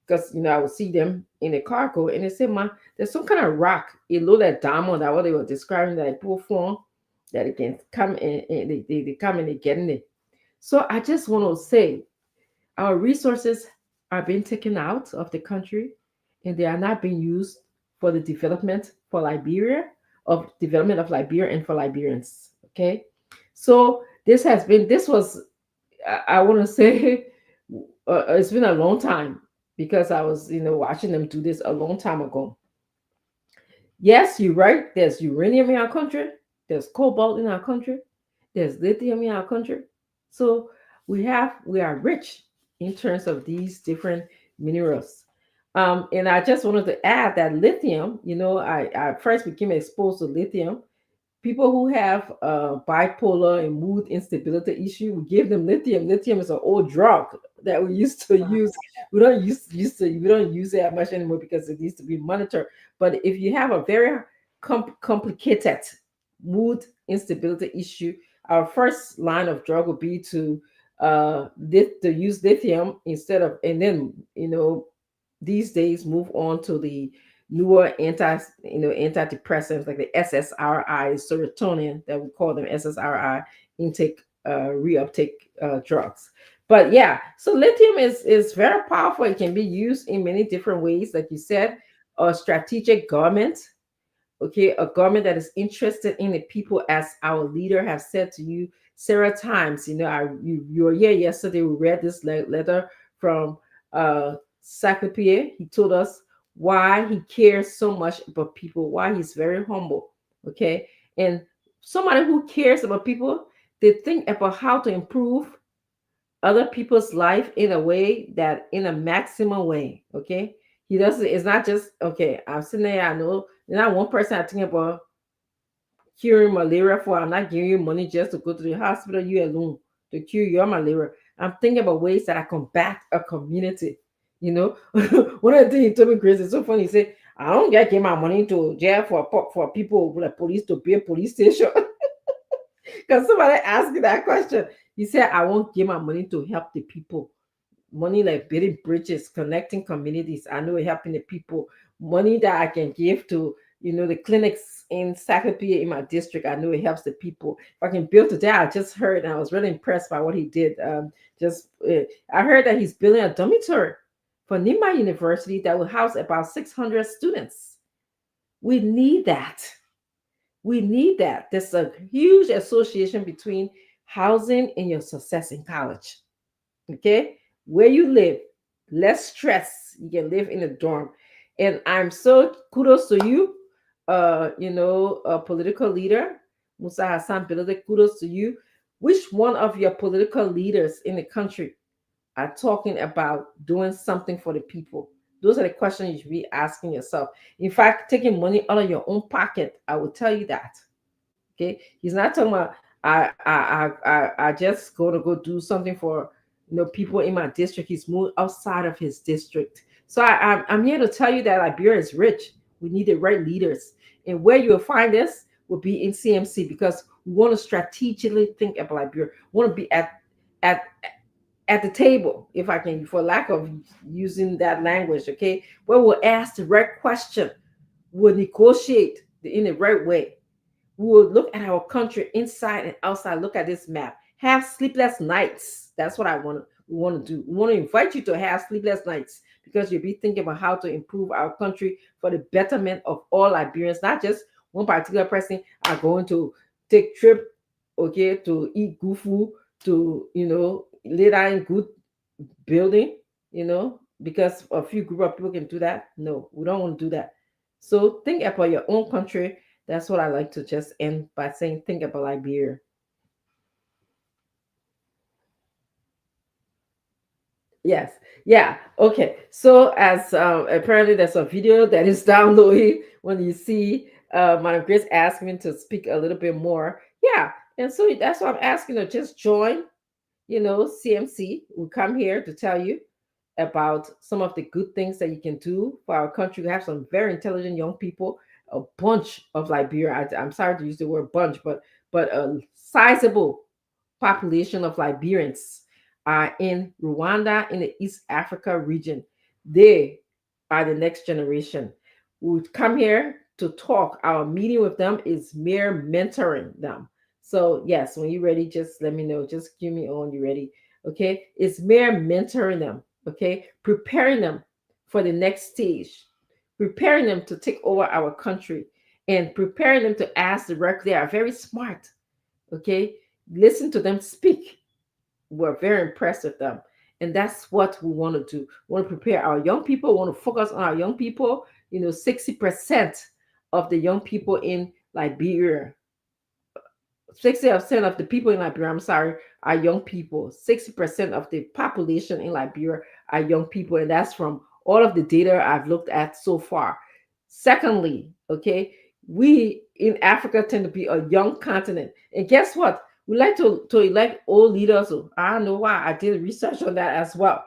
Because I would see them in the cargo, and they said, "Ma, there's some kind of rock. It looked like diamond. That what they were describing that people form that it can come and they come and they get in it." So I just want to say, our resources are being taken out of the country, and they are not being used for the development for Liberia, development of Liberia and for Liberians. Okay, so I want to say, it's been a long time, because I was watching them do this a long time ago. Yes, you're right. There's uranium in our country. There's cobalt in our country. There's lithium in our country. So we are rich in terms of these different minerals. And I just wanted to add that lithium, I first became exposed to lithium. People who have bipolar and mood instability issue, we give them lithium. Lithium is an old drug that we used to use. We don't use it that much anymore because it needs to be monitored. But if you have a very complicated mood instability issue, our first line of drug would be to use lithium instead of, and then these days move on to the newer antidepressants like the SSRI, serotonin, that we call them SSRI, intake reuptake drugs. But yeah, so lithium is very powerful. It can be used in many different ways, like you said. A strategic government, okay, a government that is interested in the people, as our leader has said to you several times. You were here yesterday. We read this letter from Sacre-Pie. He told us why he cares so much about people, why he's very humble. Okay. And somebody who cares about people, they think about how to improve other people's life in a way that, in a maximum way. Okay. He doesn't, it's not just, okay, I'm sitting there, I know, not one person I think about curing malaria for. I'm not giving you money just to go to the hospital, you alone, to cure your malaria. I'm thinking about ways that I combat a community. One of the things he told me, Chris, it's so funny. He said, I don't get my money to jail for people, like police, to be a police station. Because somebody asked me that question. He said, I won't give my money to help the people. Money like building bridges, connecting communities. I know it helping the people. Money that I can give to, the clinics in Sacre-Pie in my district. I know it helps the people. If I can build today, I just heard, and I was really impressed by what he did. I heard that he's building a dormitory for Nima University that will house about 600 students. We need that. We need that. There's a huge association between housing and your success in college. Okay? Where you live, less stress. You can live in a dorm. And I'm so kudos to you, a political leader, Musa Hassan Bilade, kudos to you. Which one of your political leaders in the country are talking about doing something for the people? Those are the questions you should be asking yourself. In fact, taking money out of your own pocket, I will tell you that. Okay, he's not talking about I just go to go do something for people in my district. He's moved outside of his district. So I'm here to tell you that Liberia is rich. We need the right leaders, and where you'll find this will be in CMC, because we want to strategically think about Liberia. We want to be at the table, if I can, for lack of using that language, okay, where we'll ask the right question, we'll negotiate in the right way. We will look at our country inside and outside, look at this map, have sleepless nights. That's what we want to do. We want to invite you to have sleepless nights, because you'll be thinking about how to improve our country for the betterment of all Liberians, not just one particular person are going to take trip, okay, to eat good food, to, lay down in good building, because a few group of people can do that. No, we don't want to do that. So think about your own country. That's what I like to just end by saying, think about Liberia. Yes. Yeah. Okay. So as apparently there's a video that is downloading when you see Madam Grace asked me to speak a little bit more. Yeah. And so that's what I'm asking her. Just join, CMC. We come here to tell you about some of the good things that you can do for our country. We have some very intelligent young people, a bunch of Liberia. I'm sorry to use the word bunch, but a sizable population of Liberians are in Rwanda, in the East Africa region. They are the next generation. We come here to talk. Our meeting with them is mere mentoring them. So yes, when you're ready, just let me know. Just give me on, you ready. Okay. It's mere mentoring them. Okay. Preparing them for the next stage, preparing them to take over our country, and preparing them to ask directly. They are very smart. Okay. Listen to them speak. We're very impressed with them. And that's what we want to do. We want to prepare our young people. We want to focus on our young people. 60% of the young people in Liberia, 60% of the people in Liberia, I'm sorry, are young people. 60% of the population in Liberia are young people, and that's from all of the data I've looked at so far. Secondly, okay, we in Africa tend to be a young continent, and guess what? We like to elect old leaders. I don't know why. I did research on that as well.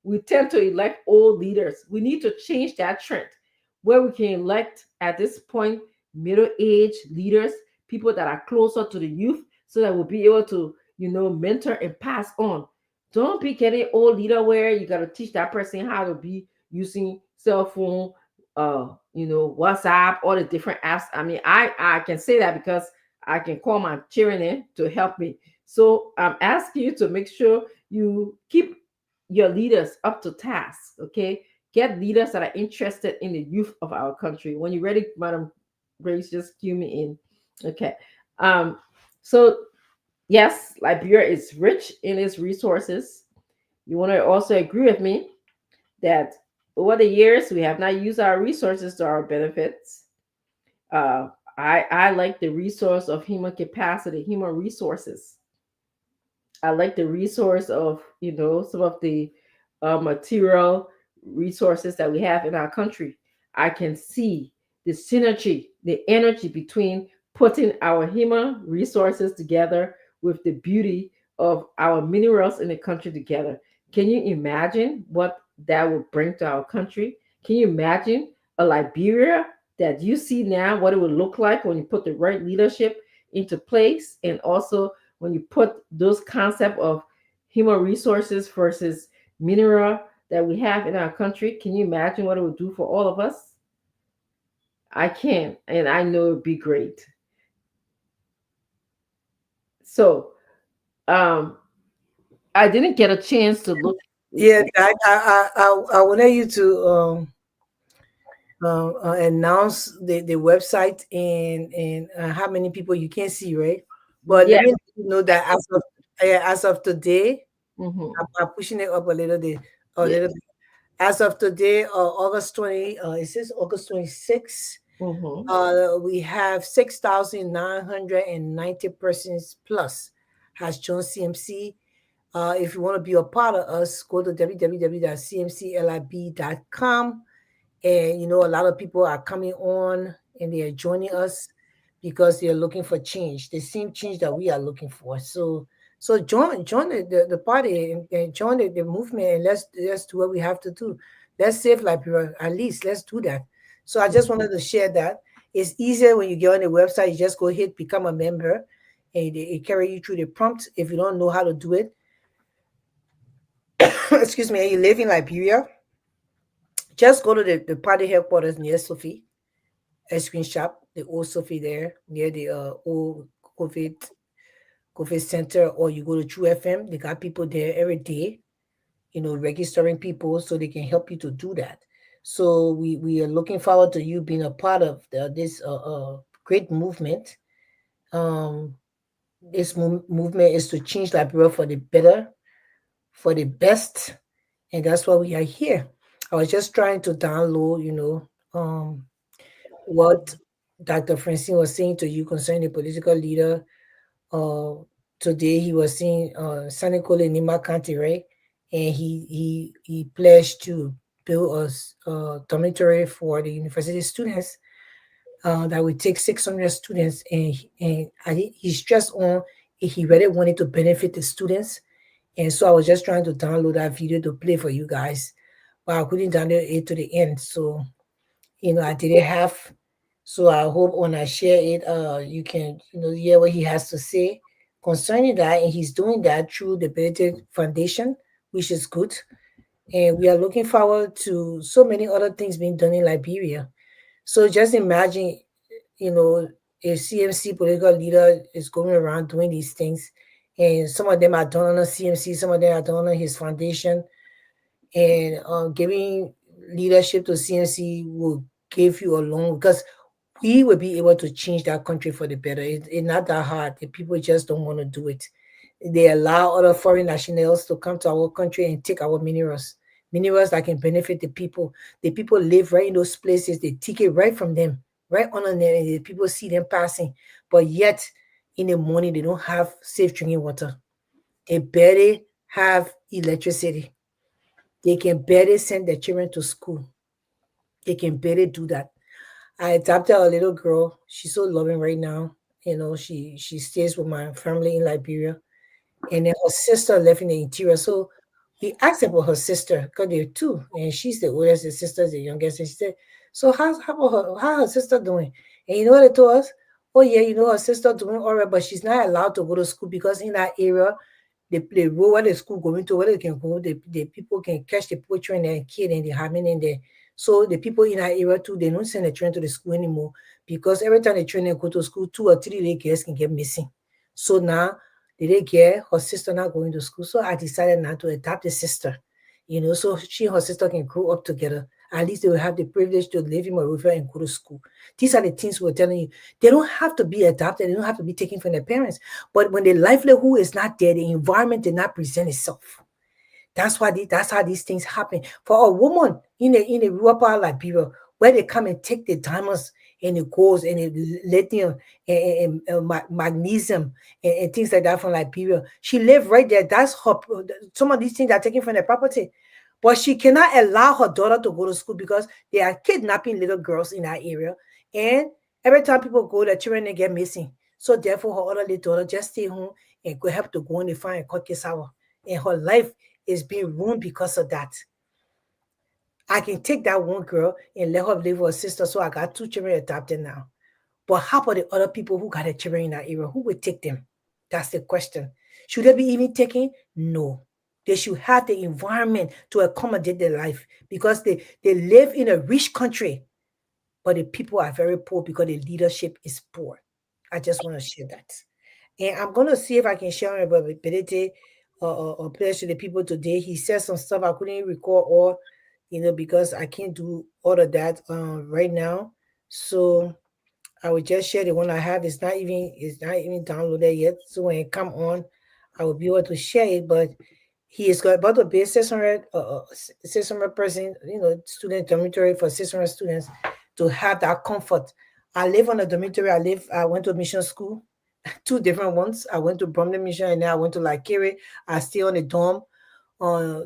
We tend to elect old leaders. We need to change that trend where we can elect at this point middle-aged leaders, people that are closer to the youth, so that we'll be able to, mentor and pass on. Don't be getting old leader where you got to teach that person how to be using cell phone, WhatsApp, all the different apps. I mean, I can say that because I can call my children in to help me. So I'm asking you to make sure you keep your leaders up to task, okay? Get leaders that are interested in the youth of our country. When you're ready, Madam Grace, just cue me in. Okay. So yes, Liberia is rich in its resources. You want to also agree with me that over the years we have not used our resources to our benefits. I like the resource of human capacity, human resources. I like the resource of, some of the material resources that we have in our country. I can see the synergy, the energy between putting our human resources together with the beauty of our minerals in the country together. Can you imagine what that would bring to our country? Can you imagine a Liberia that you see now, what it would look like when you put the right leadership into place, and also when you put those concept of human resources versus mineral that we have in our country? Can you imagine what it would do for all of us? I can, and I know it'd be great. So, I didn't get a chance to look. Yeah, I wanted you to announce the website and how many people you can see, right? But Yeah. let me let you know that as of today, Mhm. I'm pushing it up a little bit. A Yeah. little bit. As of today, August 20, it says August 26th. Mhm. We have 6,990 persons plus has joined CMC. If you want to be a part of us, go to www.cmclib.com. And a lot of people are coming on and they are joining us because they are looking for change, the same change that we are looking for. So join the party and join the movement, and let's do what we have to do. Let's save Liberia, at least let's do that. So I just wanted to share that. It's easier when you get on the website, you just go hit become a member, and it carry you through the prompt. If you don't know how to do it, excuse me, and you live in Liberia, just go to the party headquarters near Sophie ice cream shop, the old Sophie there near the old COVID center, or you go to True FM. They got people there every day, registering people so they can help you to do that. So we are looking forward to you being a part of this great movement. Um, this movement is to change Liberia for the better, for the best, and that's why we are here. I was just trying to download, what Dr. Francine was saying to you concerning the political leader. Uh, Today he was saying Sanekole Nima County, right? And he pledged to build a dormitory for the university students that would take 600 students, and he stressed on he really wanted to benefit the students. And so I was just trying to download that video to play for you guys, but I couldn't download it to the end. So I didn't have. So I hope when I share it, you can, hear what he has to say concerning that. And he's doing that through the Benedict Foundation, which is good. And we are looking forward to so many other things being done in Liberia. So just imagine, a CMC political leader is going around doing these things. And some of them are done on a CMC, some of them are done on his foundation. And giving leadership to CMC will give you a loan, because we will be able to change that country for the better. It's not that hard. The people just don't want to do it. They allow other foreign nationals to come to our country and take our minerals that can benefit the people. The people live right in those places. They take it right from them, right on them, and the people see them passing. But yet, in the morning, they don't have safe drinking water. They barely have electricity. They can barely send their children to school. They can barely do that. I adopted a little girl. She's so loving right now. She stays with my family in Liberia. And then her sister left in the interior. So we asked about her sister, because they're two, and she's the oldest, the sister's the youngest. And she said, so how about her sister doing? And you know what they told us? Oh yeah, her sister doing all right, but she's not allowed to go to school because in that area, the road where the school going to, where they can go, the people can catch the people train and kid and they having in there. So the people in that area too, they don't send the train to the school anymore because every time the train they go to school, 2 or 3 little girls can get missing. So now the little girl, her sister not going to school. So I decided not to adopt the sister, so she and her sister can grow up together. At least they will have the privilege to live in Monrovia and go to school. These are the things we're telling you. They don't have to be adopted. They don't have to be taken from their parents. But when the livelihood is not there, the environment did not present itself. That's how these things happen. For a woman in a rural part of Liberia, where they come and take the diamonds and the golds and the lithium and magnesium and things like that from Liberia, she lived right there. That's her. Some of these things are taken from their property. But she cannot allow her daughter to go to school because they are kidnapping little girls in that area. And every time people go, the children they get missing. So therefore, her other little daughter just stay home and go help to go and find a cut cassava. And her life is being ruined because of that. I can take that one girl and let her live with her sister. So I got 2 children adopted now. But how about the other people who got a children in that area? Who would take them? That's the question. Should they be even taken? No. They should have the environment to accommodate their life because they live in a rich country, but the people are very poor because the leadership is poor. I just want to share that. And I'm going to see if I can share my ability or pledge to the people today. He said some stuff I couldn't record all, because I can't do all of that right now. So I will just share the one I have. It's not even downloaded yet. So when it come on, I will be able to share it. But he is about to be 600 person, student dormitory for 600 students to have that comfort. I live on a dormitory. I went to mission school, 2 different ones. I went to Bromley Mission and then I went to Lakere. I stay on the dorm.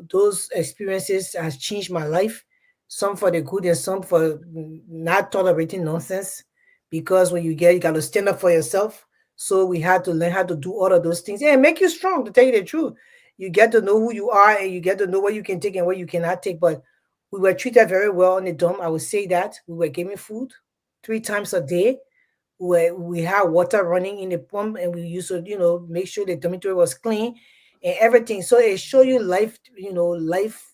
Those experiences has changed my life, some for the good and some for not tolerating nonsense. Because when you got to stand up for yourself. So we had to learn how to do all of those things and make you strong, to tell you the truth. You get to know who you are and you get to know what you can take and what you cannot take. But we were treated very well in the dorm. I would say that we were given food 3 times a day. We had water running in the pump and we used to, make sure the dormitory was clean and everything. So it show you life, life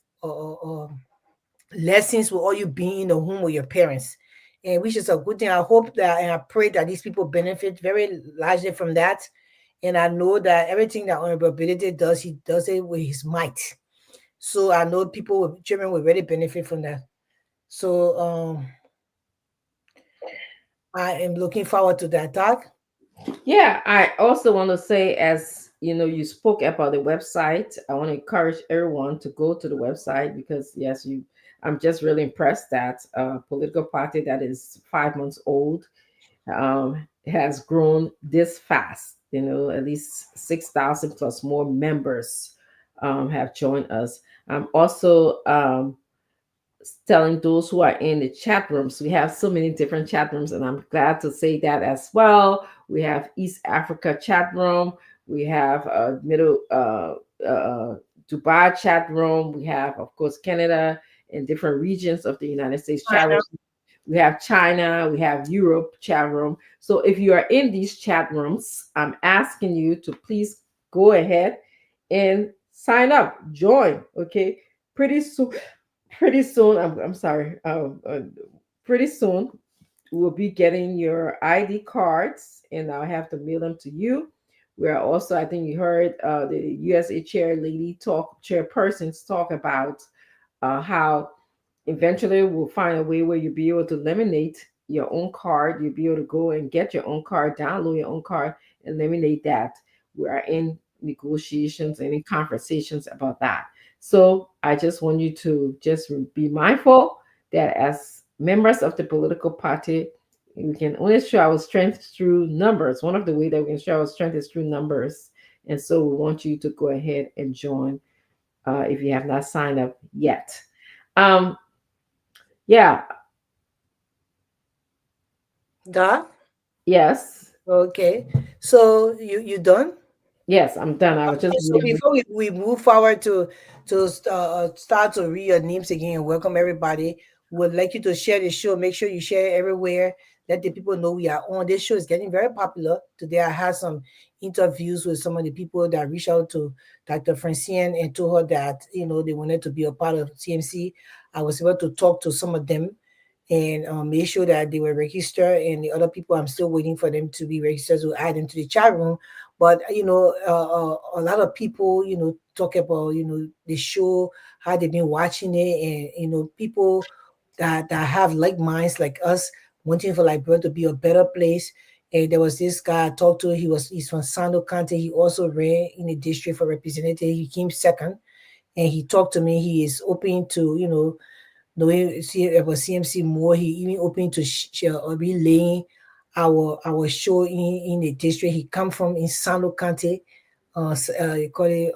lessons with all you being in the home with your parents. And which is a good thing. I hope that and I pray that these people benefit very largely from that. And I know that everything that Honorable Ability does, he does it with his might. So I know children will really benefit from that. So I am looking forward to that, Doc. Yeah, I also want to say, as you spoke about the website, I want to encourage everyone to go to the website because yes, I'm just really impressed that a political party that is 5 months old has grown this fast. At least 6,000 plus more members have joined us. I'm also telling those who are in the chat rooms, we have so many different chat rooms, and I'm glad to say that as well. We have East Africa chat room, we have Middle Dubai chat room, we have, of course, Canada and different regions of the United States chat room. We have China, we have Europe chat room. So if you are in these chat rooms, I'm asking you to please go ahead and sign up, join. Okay, pretty soon. I'm sorry. Pretty soon we'll be getting your ID cards, and I'll have to mail them to you. We are also, I think you heard the USA chairpersons talk about how eventually we'll find a way where you'll be able to laminate your own card. You'll be able to go and get your own card, download your own card, and laminate that. We are in negotiations and in conversations about that. So I just want you to just be mindful that as members of the political party, We can only show our strength through numbers. One of the ways that we can show our strength is through numbers. And so we want you to go ahead and join if you have not signed up yet. Yeah. Da? Yes. Okay. So you done? Yes, I'm done. I was just So before we move forward to start to read your names again and welcome everybody, we would like you to share the show. Make sure you share it everywhere. Let the people know we are on. This show is getting very popular. Today I had some interviews with some of the people that reached out to Dr. Francine and told her that they wanted to be a part of CMC. I was able to talk to some of them and make sure that they were registered, and the other people I'm still waiting for them to be registered to add them to the chat room. But a lot of people talk about the show, how they've been watching it, and people that have like minds like us wanting for Liberia to be a better place. And there was this guy I talked to. He's from Sando County. He also ran in the district for representative. He came second, and he talked to me. He is open to knowing about CMC more. He even open to relaying our show in the district. He come from in Sando County. You call it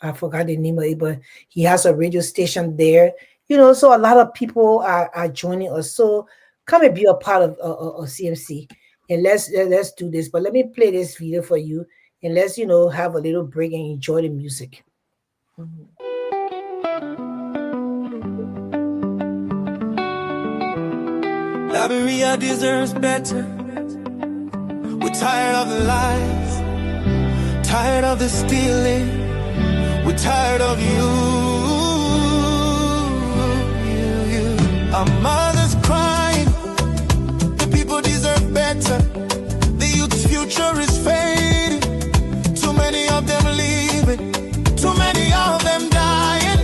I forgot the name of it, but he has a radio station there. So a lot of people are joining us. So come and be a part of CMC, and let's do this. But let me play this video for you, and let's have a little break and enjoy the music. Liberia deserves better. We're tired of the lies, tired of the stealing. We're tired of you. Our mothers crying. The people deserve better. The youth's future is fading. Too many of them leaving. Too many of them dying.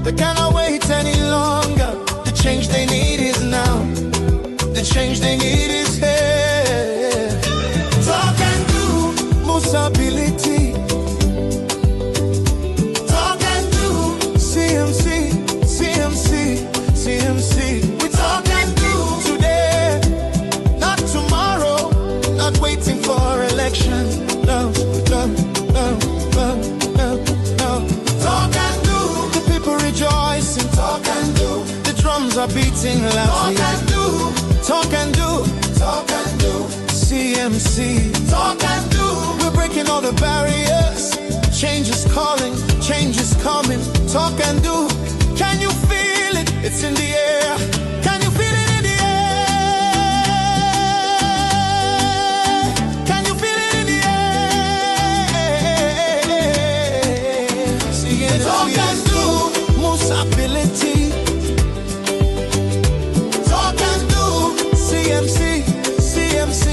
They cannot wait any longer. The change they need is now. The change they need is here. Talk and do, most ability. Talk and do, CMC, CMC, CMC. We talk and do today, not tomorrow. Not waiting for election. No, no, no, no, no, no. Talk and do, the people rejoicing. Talk and do, the drums are beating loudly. Talk and do. Talk and do, talk and do, CMC. Talk and do, we're breaking all the barriers. Change is calling, change is coming. Talk and do, can you feel it? It's in the air. Can you feel it in the air? Can you feel it in the air? See, talk and do, most ability. CMC, CMC,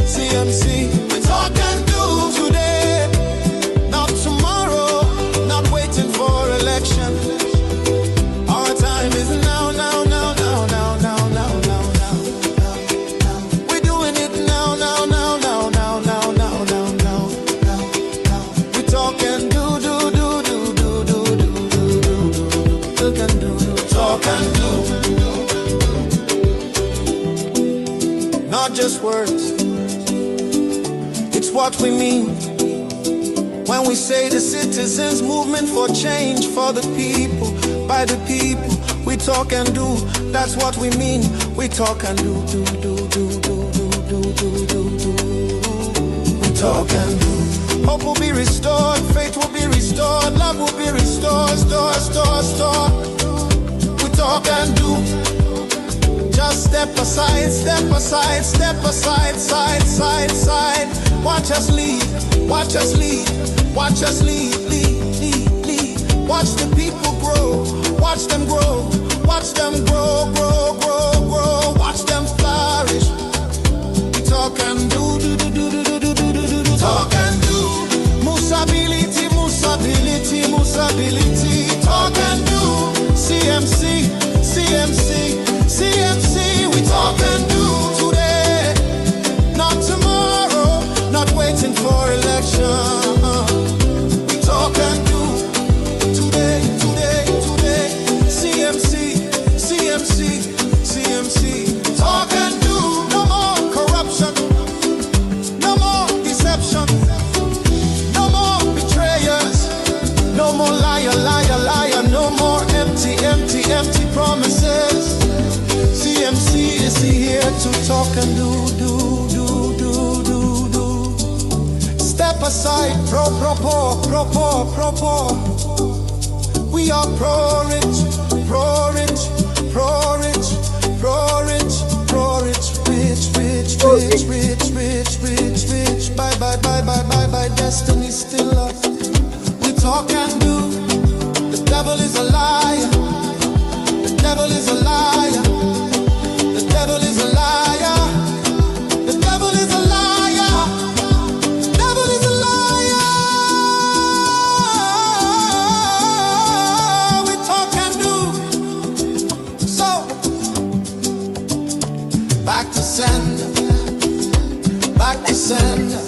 CMC. We talk and do today, not tomorrow. Not waiting for election. Our time is now, now, now, now, now, now, now, now, now. We're doing it now, now, now, now, now, now, now, now, now. We talk and do, do, do, do, do, do, do, do, do, talk and do. Not just words, it's what we mean when we say the citizens movement for change, for the people, by the people. We talk and do, that's what we mean. We talk and do, do, do, do, do, do, do, do, do. We talk and do. Hope will be restored, faith will be restored, love will be restored, store, store, store. We talk and do. Just step aside, step aside, step aside, side, side, side. Watch us lead, watch us lead, watch us lead, lead, lead, lead. Watch the people grow, watch them grow, watch them grow, grow, grow, grow. Watch them flourish. We talk and do, do, do, do, do, do, do, do, do. Talk and do. Musability, musability, musability. Talk and do. CMC, CMC. CMC, we talk and do today, not tomorrow, not waiting for election. We talk and do today, today, today. CMC, CMC, CMC. Talk and do, no more liar, liar, liar. No more empty, empty, empty promises. CMC is here to talk and do. Step aside, pro. We are pro-rich, pro-rich, pro-rich, pro-rich, pro-rich, rich. Bye, destiny still love. We talk and do. The devil is a liar. The devil is a liar. The devil is a liar. The devil is a liar. The devil is a liar. We talk and do. So, back to sender. Back to sender.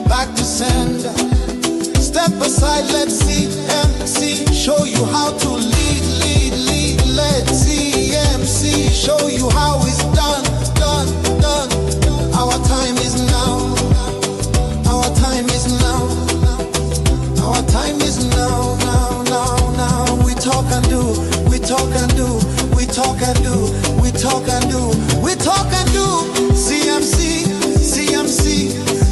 Back to sender. Step aside, let's see MC show you how to lead. Let's see MC show you how it's done. Our time is now. Our time is now. Our time is now. We talk and do. We talk and do. We talk and do. We talk and do. We talk and do. CMC.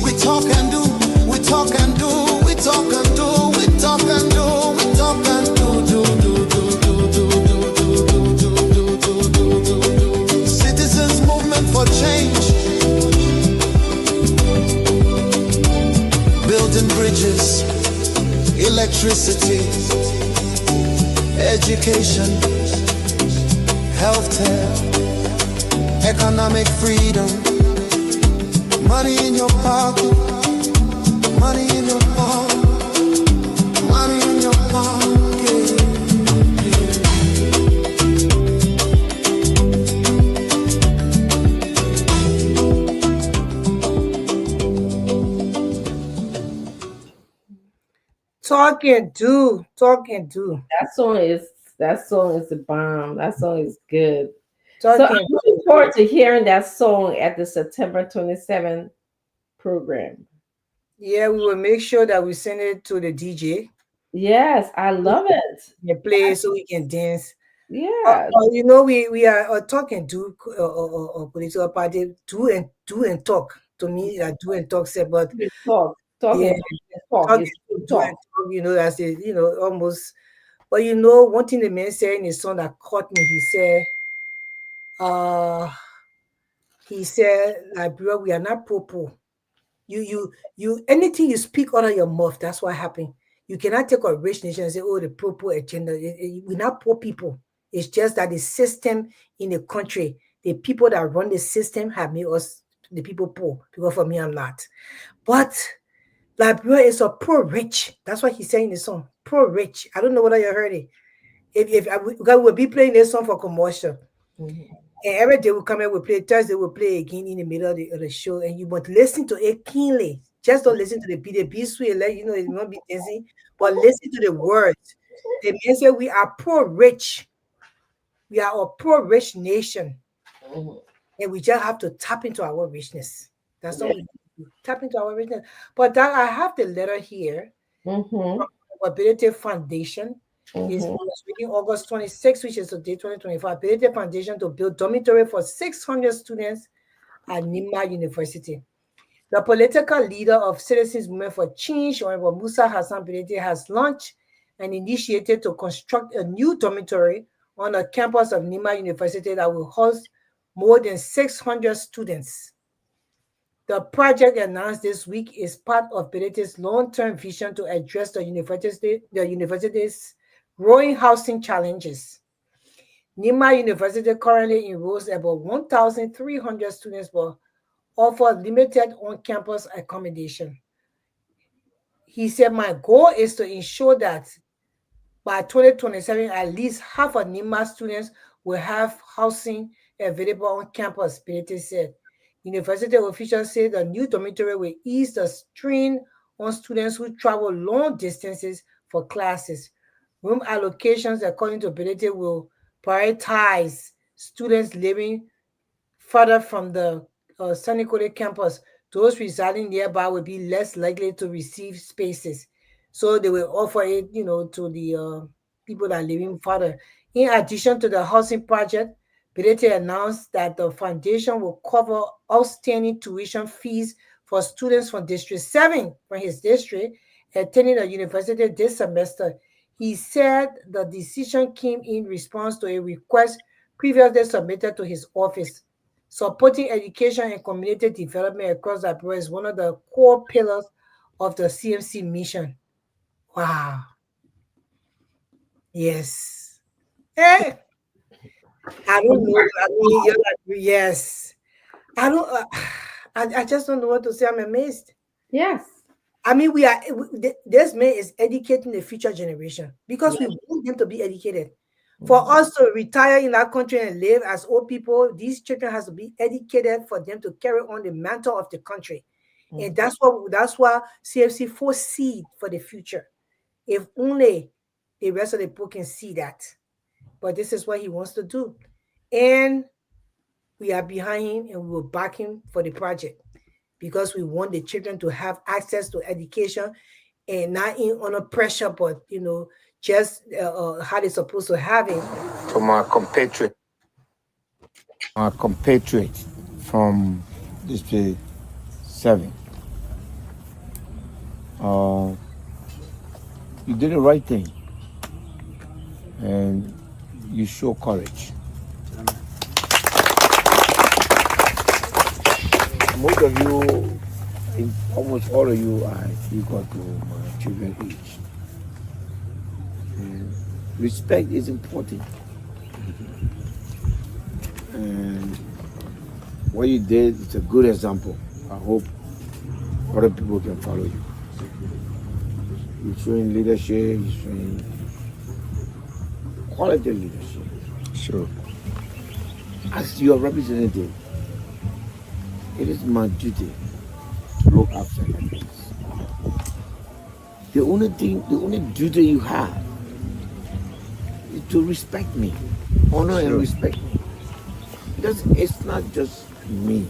We talk and do. We talk and do. We talk and do. We talk and do. We talk and do. Citizens movement for change. Building bridges, electricity, education, healthcare, economic freedom, money in your pocket. Money in your pocket, money in your pocket. Talk and do. That song is the bomb. That song is good. Talk So and I'm looking forward to hearing that song at the September 27th program. Yeah, we will make sure that we send it to the DJ. Yes, I love it. They play so we can dance. Yeah. You know, we are talking to political party. Do and talk. To me, do and talk say, but Talk. yeah, And talk talk. and It's do talk. and talk. You know, that's it. You know, almost. But you know, one thing the man said in his song that caught me. He said, like, bro, we are not popo. You anything you speak out of your mouth, that's what happened. You cannot take a rich nation and say, oh, the poor agenda. We're not poor people. It's just that the system in the country, the people that run the system have made us the people poor. Because for me, I'm not. But Liberia is a pro-rich. That's what he's saying in the song. Pro-rich. I don't know whether you heard it. If we'll be playing this song for commercial. Mhm. And every day we come in, we play. Thursday we play again in the middle of the show, and you must listen to it keenly. Just don't listen to the beat. The beat sweet, let you know it won't be dancing, but listen to the words. The man said we are poor-rich. We are a poor-rich nation, Mhm. and we just have to tap into our richness. That's all we do. Tap into our richness. But that I have the letter here Mhm. from the Ability Foundation. Is Mhm. reading August 26, which is the day 2025. Ability Foundation to build dormitory for 600 students at Nima University. The political leader of Citizens Movement for Change, Honorable Musa Hassan Bilete, has launched an initiative to construct a new dormitory on the campus of Nima University that will host more than 600 students. The project announced this week is part of Bilete's long-term vision to address the university's growing housing challenges. Nima University currently enrolls about 1,300 students but offer limited on-campus accommodation. He said, my goal is to ensure that by 2027, at least half of Nima students will have housing available on campus, Bilete said. University officials say the new dormitory will ease the strain on students who travel long distances for classes. Room allocations, according to Bilete, will prioritize students living further from the Sannikole campus. Those residing nearby will be less likely to receive spaces. So they will offer it, to the people that are living further. In addition to the housing project, Berete announced that the foundation will cover outstanding tuition fees for students from District 7 from his district attending a university this semester. He said the decision came in response to a request previously submitted to his office. Supporting education and community development across the board is one of the core pillars of the CMC mission. Wow. Yes. I don't know. I mean, you're like, yes. I don't. I just don't know what to say. I'm amazed. Yes. I mean, this man is educating the future generation because we want them to be educated. For us to retire in our country and live as old people, these children has to be educated for them to carry on the mantle of the country. And that's why CFC foresee for the future. If only the rest of the people can see that. But this is what he wants to do. And we are behind him and we will back him for the project because we want the children to have access to education and not under pressure, but, just how they're supposed to have it. From our compatriot from District 7. You did the right thing, and you show courage. Most of you, almost all of you are equal to my children age. And respect is important. And what you did is a good example. I hope other people can follow you. You're showing leadership, you're showing quality leadership. Sure. As your representative, it is my duty to look after your things. The only duty you have is to respect me, honor and respect me. Because it's not just me.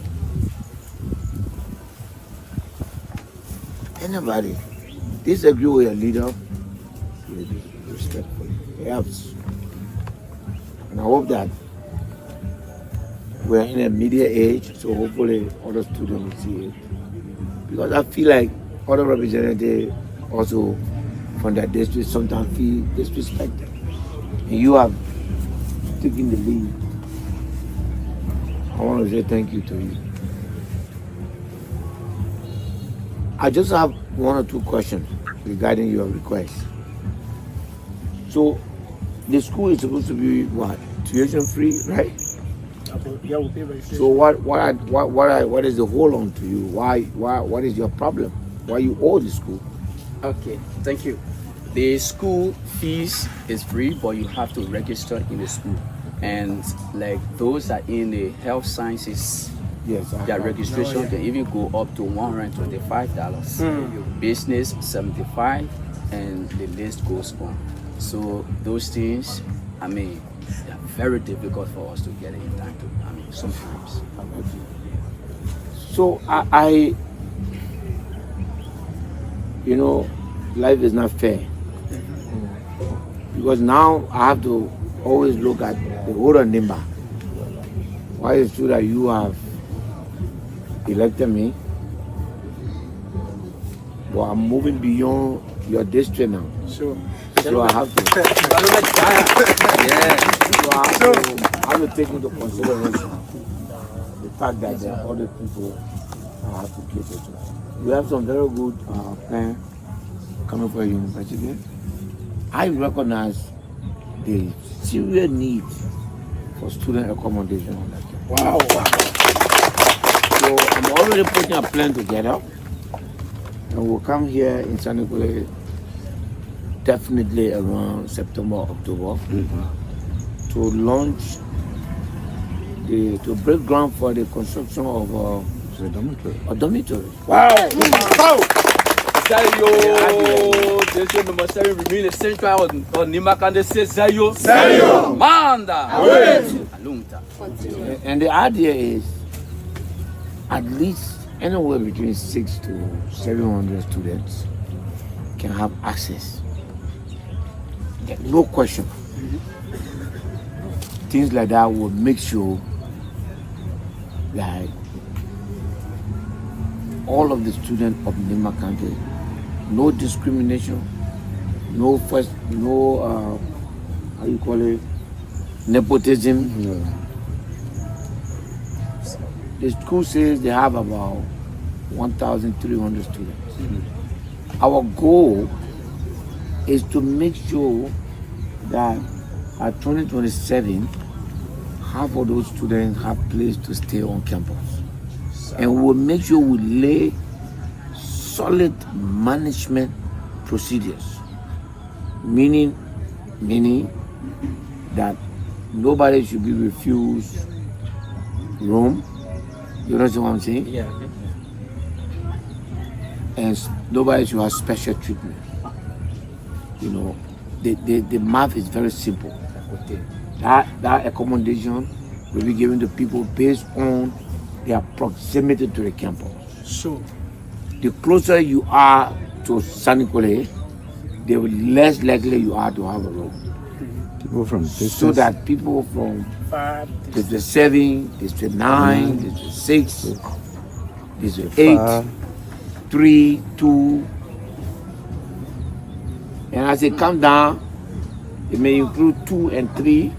Anybody disagree with your leader, you be respectful. It helps. And I hope that we're in a media age, so hopefully other students will see it. Because I feel like other representatives also from that district sometimes feel disrespected. And you have taken the lead. I want to say thank you to you. I just have one or two questions regarding your request. So the school is supposed to be what? Tuition free, right? Yeah, we'll pay very So what is the hold on to you? What is your problem? Why you owe the school? Okay, thank you. The school fees is free, but you have to register in the school. And like those that are in the health sciences, yes, their registration can even go up to $125. Business $75, and the list goes on. So those things, I mean, they're very difficult for us to get in time to. I mean, sometimes. So I life is not fair. Because now I have to always look at the whole number. Why is it true that you have elected me? But I'm moving beyond your district now. Sure. So I have to. So I have to take into consideration the fact that there are other people I have to cater to. We have some very good plan coming for university. I recognize the serious need for student accommodation on that. Wow. So I'm already putting a plan together, and we'll come here in San Nicolas definitely around September, October, to launch to break ground for the construction of a dormitory. Wow! Zayo! Desde no Ministério Remain Central on Nimakande says Zayo! Zayo! Manda! Alunta. And the idea is at least anywhere between 600 to 700 students can have access. No question. Things like that will make sure that all of the students of Nimba County, no discrimination, no how you call it, nepotism. The school says they have about 1,300 students. Our goal is to make sure that at 2027, half of those students have place to stay on campus. And we will make sure we lay solid management procedures, meaning that nobody should be refused room. You understand what I'm saying? Yeah. And nobody should have special treatment. You know, the math is very simple. That accommodation will be given to people based on their proximity to the campus. Sure. The closer you are to Sanikole, the less likely you are to have a room. People from So that people from 5, District 7, District 9, District 6, District 8, 3, 2, and as they come down, it may include 2 and 3.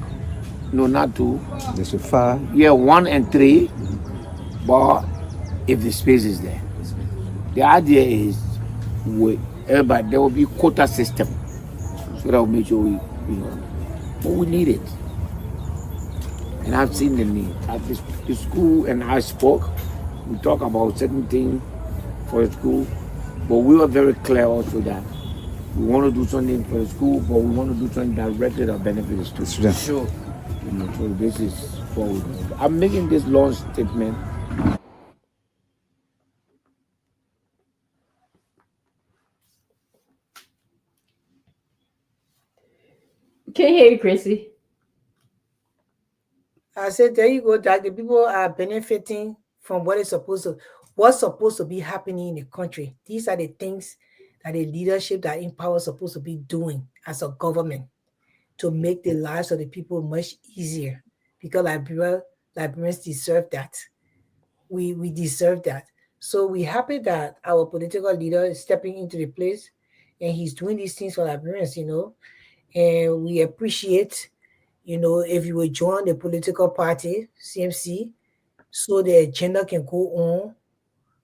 No, not 2. There's a 5. Yeah, 1 and 3. But if the space is there, the idea is everybody, there will be quota system, so that will make sure but we need it. And I've seen the need. At the school, and I spoke, we talk about certain things for the school, but we were very clear also that we want to do something for the school, but we want to do something directly that benefits the students. Sure. So this is what we do. I'm making this long statement. Can't hear you, Chrissy. I said, there you go, Doc. The people are benefiting from what's supposed to be happening in the country. These are the things that the leadership that in power is supposed to be doing as a government to make the lives of the people much easier. Because Liberians deserve that. We deserve that. So we're happy that our political leader is stepping into the place and he's doing these things for Liberians, and we appreciate, if you will join the political party, CMC, so the agenda can go on,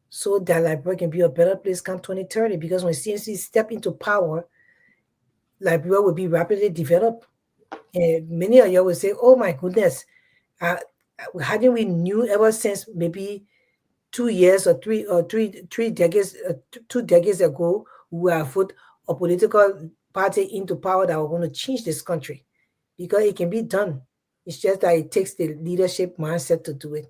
so that Liberia can be a better place come 2030. Because when CMC step into power, Liberia will be rapidly developed. And many of you will say, oh my goodness, hadn't we knew ever since maybe 2 years or three decades, 2 decades ago, we have put a political party into power that were going to change this country, because it can be done. It's just that it takes the leadership mindset to do it.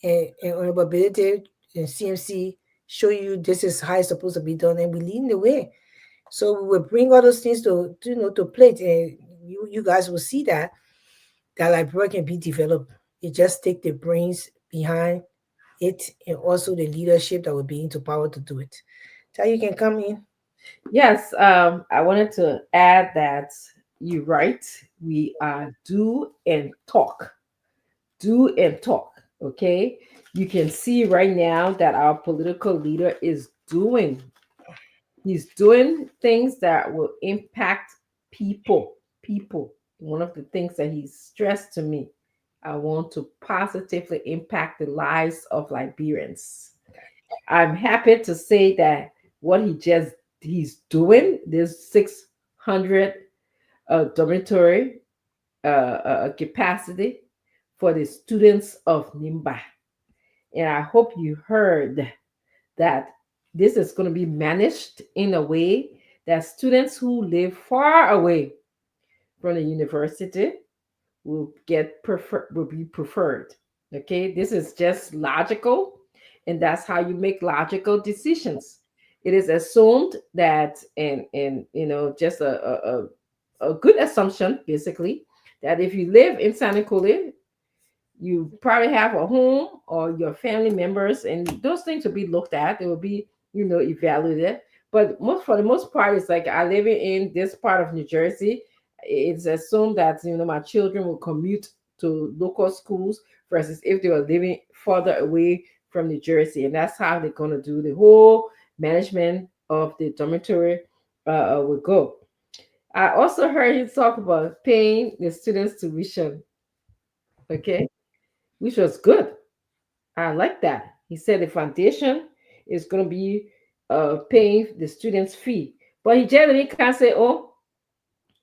And Honorable Benedict and CMC show you this is how it's supposed to be done, and we lead the way. So we will bring all those things to plate, and you guys will see that Liberia can be developed. It just take the brains behind it and also the leadership that will be into power to do it. So you can come in. Yes, I wanted to add that you're right. We are do and talk. Do and talk, okay? You can see right now that our political leader is doing. He's doing things that will impact people. One of the things that he stressed to me, I want to positively impact the lives of Liberians. I'm happy to say that what he's doing, there's 600 dormitory capacity for the students of Nimba. And I hope you heard that this is going to be managed in a way that students who live far away from the university will be preferred. Okay, this is just logical, and that's how you make logical decisions. It is assumed that, and just a good assumption, basically, that if you live in Sanikole, you probably have a home or your family members, and those things will be looked at. They will be, evaluated. But for the most part, it's like I live in this part of New Jersey. It's assumed that my children will commute to local schools versus if they were living further away from New Jersey, and that's how they're gonna do the whole management of the dormitory. Will go. I also heard him talk about paying the students tuition. Okay, which was good. I like that. He said the foundation is going to be paying the students' fee, but he generally can't say, "Oh,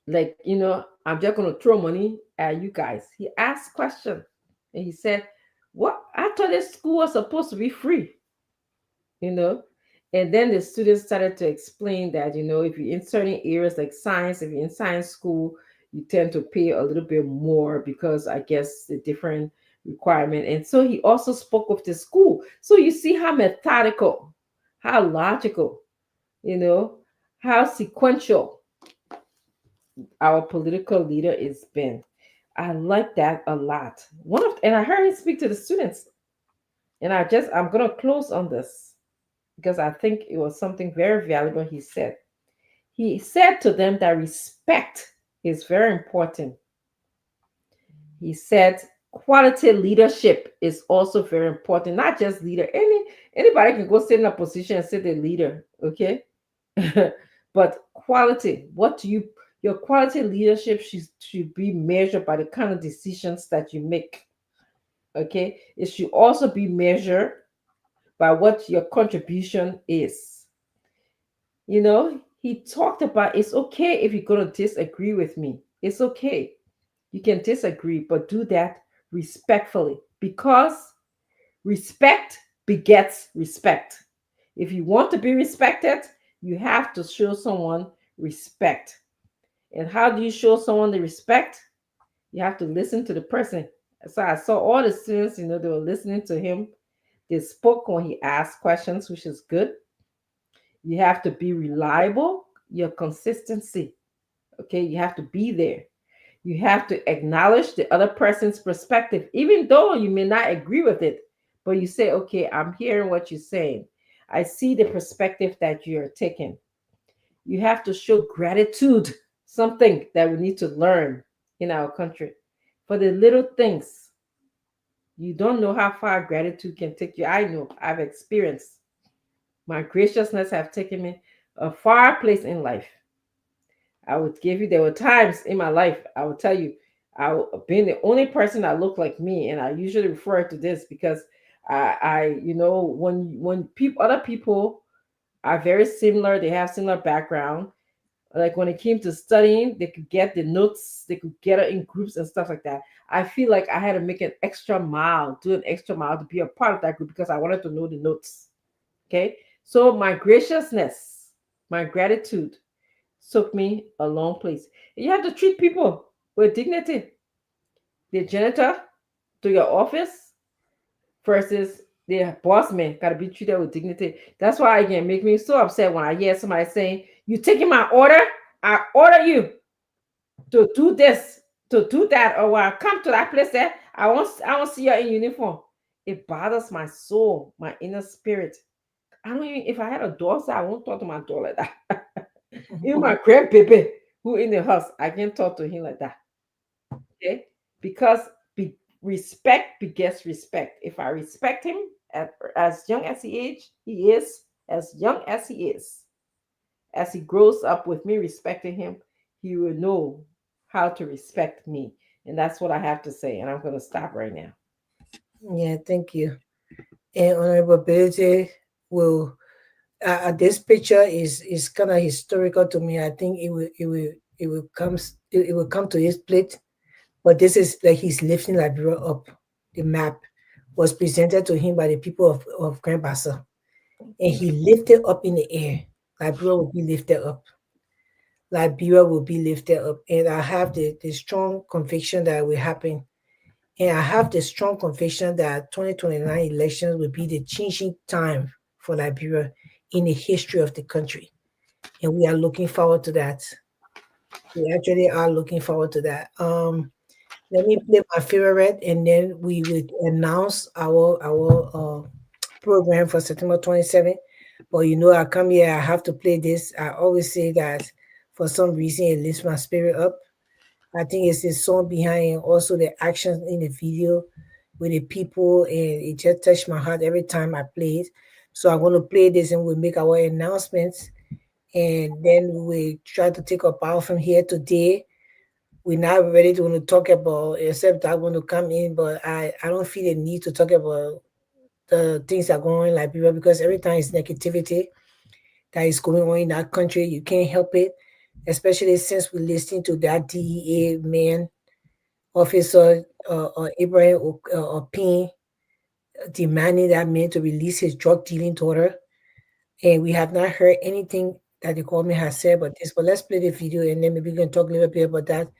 like I'm just going to throw money at you guys." He asked question, and he said, "What? I thought this school was supposed to be free, you know." And then the students started to explain that if you're in certain areas like science, if you're in science school, you tend to pay a little bit more because I guess the different requirement. And so he also spoke of the school. So you see how methodical, how logical, how sequential our political leader has been. I like that a lot. And I heard him speak to the students. And I'm gonna close on this because I think it was something very valuable he said. He said to them that respect is very important. He said quality leadership is also very important, not just leader. Anybody can go sit in a position and say they're leader, okay? But quality, your quality leadership should be measured by the kind of decisions that you make. Okay, it should also be measured by what your contribution is. He talked about it's okay if you're going to disagree with me. It's okay. You can disagree, but do that respectfully because respect begets respect. If you want to be respected, you have to show someone respect. And how do you show someone the respect? You have to listen to the person. So I saw all the students, they were listening to him. They spoke when he asked questions, which is good. You have to be reliable, your consistency. Okay, you have to be there. You have to acknowledge the other person's perspective, even though you may not agree with it. But you say, okay, I'm hearing what you're saying. I see the perspective that you're taking. You have to show gratitude, something that we need to learn in our country. For the little things, you don't know how far gratitude can take you. I know, I've experienced. My graciousness have taken me a far place in life. I would give you, there were times in my life, I would tell you, being the only person that looked like me, and I usually refer to this because when other people are very similar, they have similar background. Like when it came to studying, they could get the notes, they could get it in groups and stuff like that. I feel like I had to make an extra mile, do an extra mile to be a part of that group because I wanted to know the notes. Okay. So my graciousness, my gratitude took me a long place. You have to treat people with dignity. The janitor to your office versus the boss man got to be treated with dignity. That's why it can make me so upset when I hear somebody saying, "You taking my order? I order you to do this, to do that, or when I come to that place there, I won't see you in uniform." It bothers my soul, my inner spirit. I don't even, if I had a daughter, I won't talk to my daughter like that. Even my grandbaby who in the house, I can't talk to him like that. Okay? Because respect begets respect. If I respect him as young as he is, as young as he is, as he grows up with me respecting him, he will know how to respect me. And that's what I have to say. And I'm going to stop right now. Yeah, thank you. And Honorable Bilge will. This picture is kind of historical to me. I think it will come to his plate, but this is like he's lifting Liberia up. The map was presented to him by the people of Grand Bassa, and he lifted up in the air. Liberia will be lifted up. Liberia will be lifted up, and I have the strong conviction that it will happen. And I have the strong conviction that 2029 elections will be the changing time for Liberia in the history of the country. And we are looking forward to that. We actually are looking forward to that. Let me play my favorite and then we will announce our program for September 27th. But you know, I come here, I have to play this. I always say that for some reason it lifts my spirit up. I think it's the song behind and also the action in the video with the people, and it just touched my heart every time I play it. So I'm going to play this and we'll make our announcements, and then we try to take up out from here today. We're not ready to talk about, except I want to come in, but I don't feel the need to talk about the things that are going on in Liberia because every time it's negativity that is going on in that country. You can't help it, especially since we're listening to that DEA man, Officer Ibrahim Opin, demanding that man to release his drug dealing daughter. And we have not heard anything that the government has said about this. But let's play the video and then maybe we can talk a little bit about that.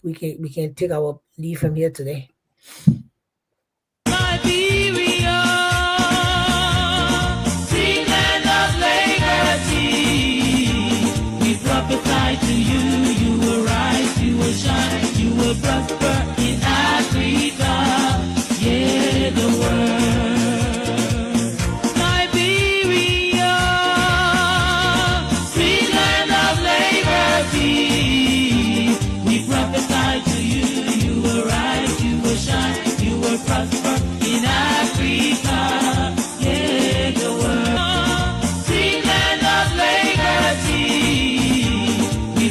We can take our leave from here today. Prophesy to you, you will rise, you will shine, you will prosper in Africa, yeah, the world. Liberia, sweet land of liberty. We prophesy to you, you will rise, you will shine, you will prosper in Africa, yeah, the world. Sweet land of liberty.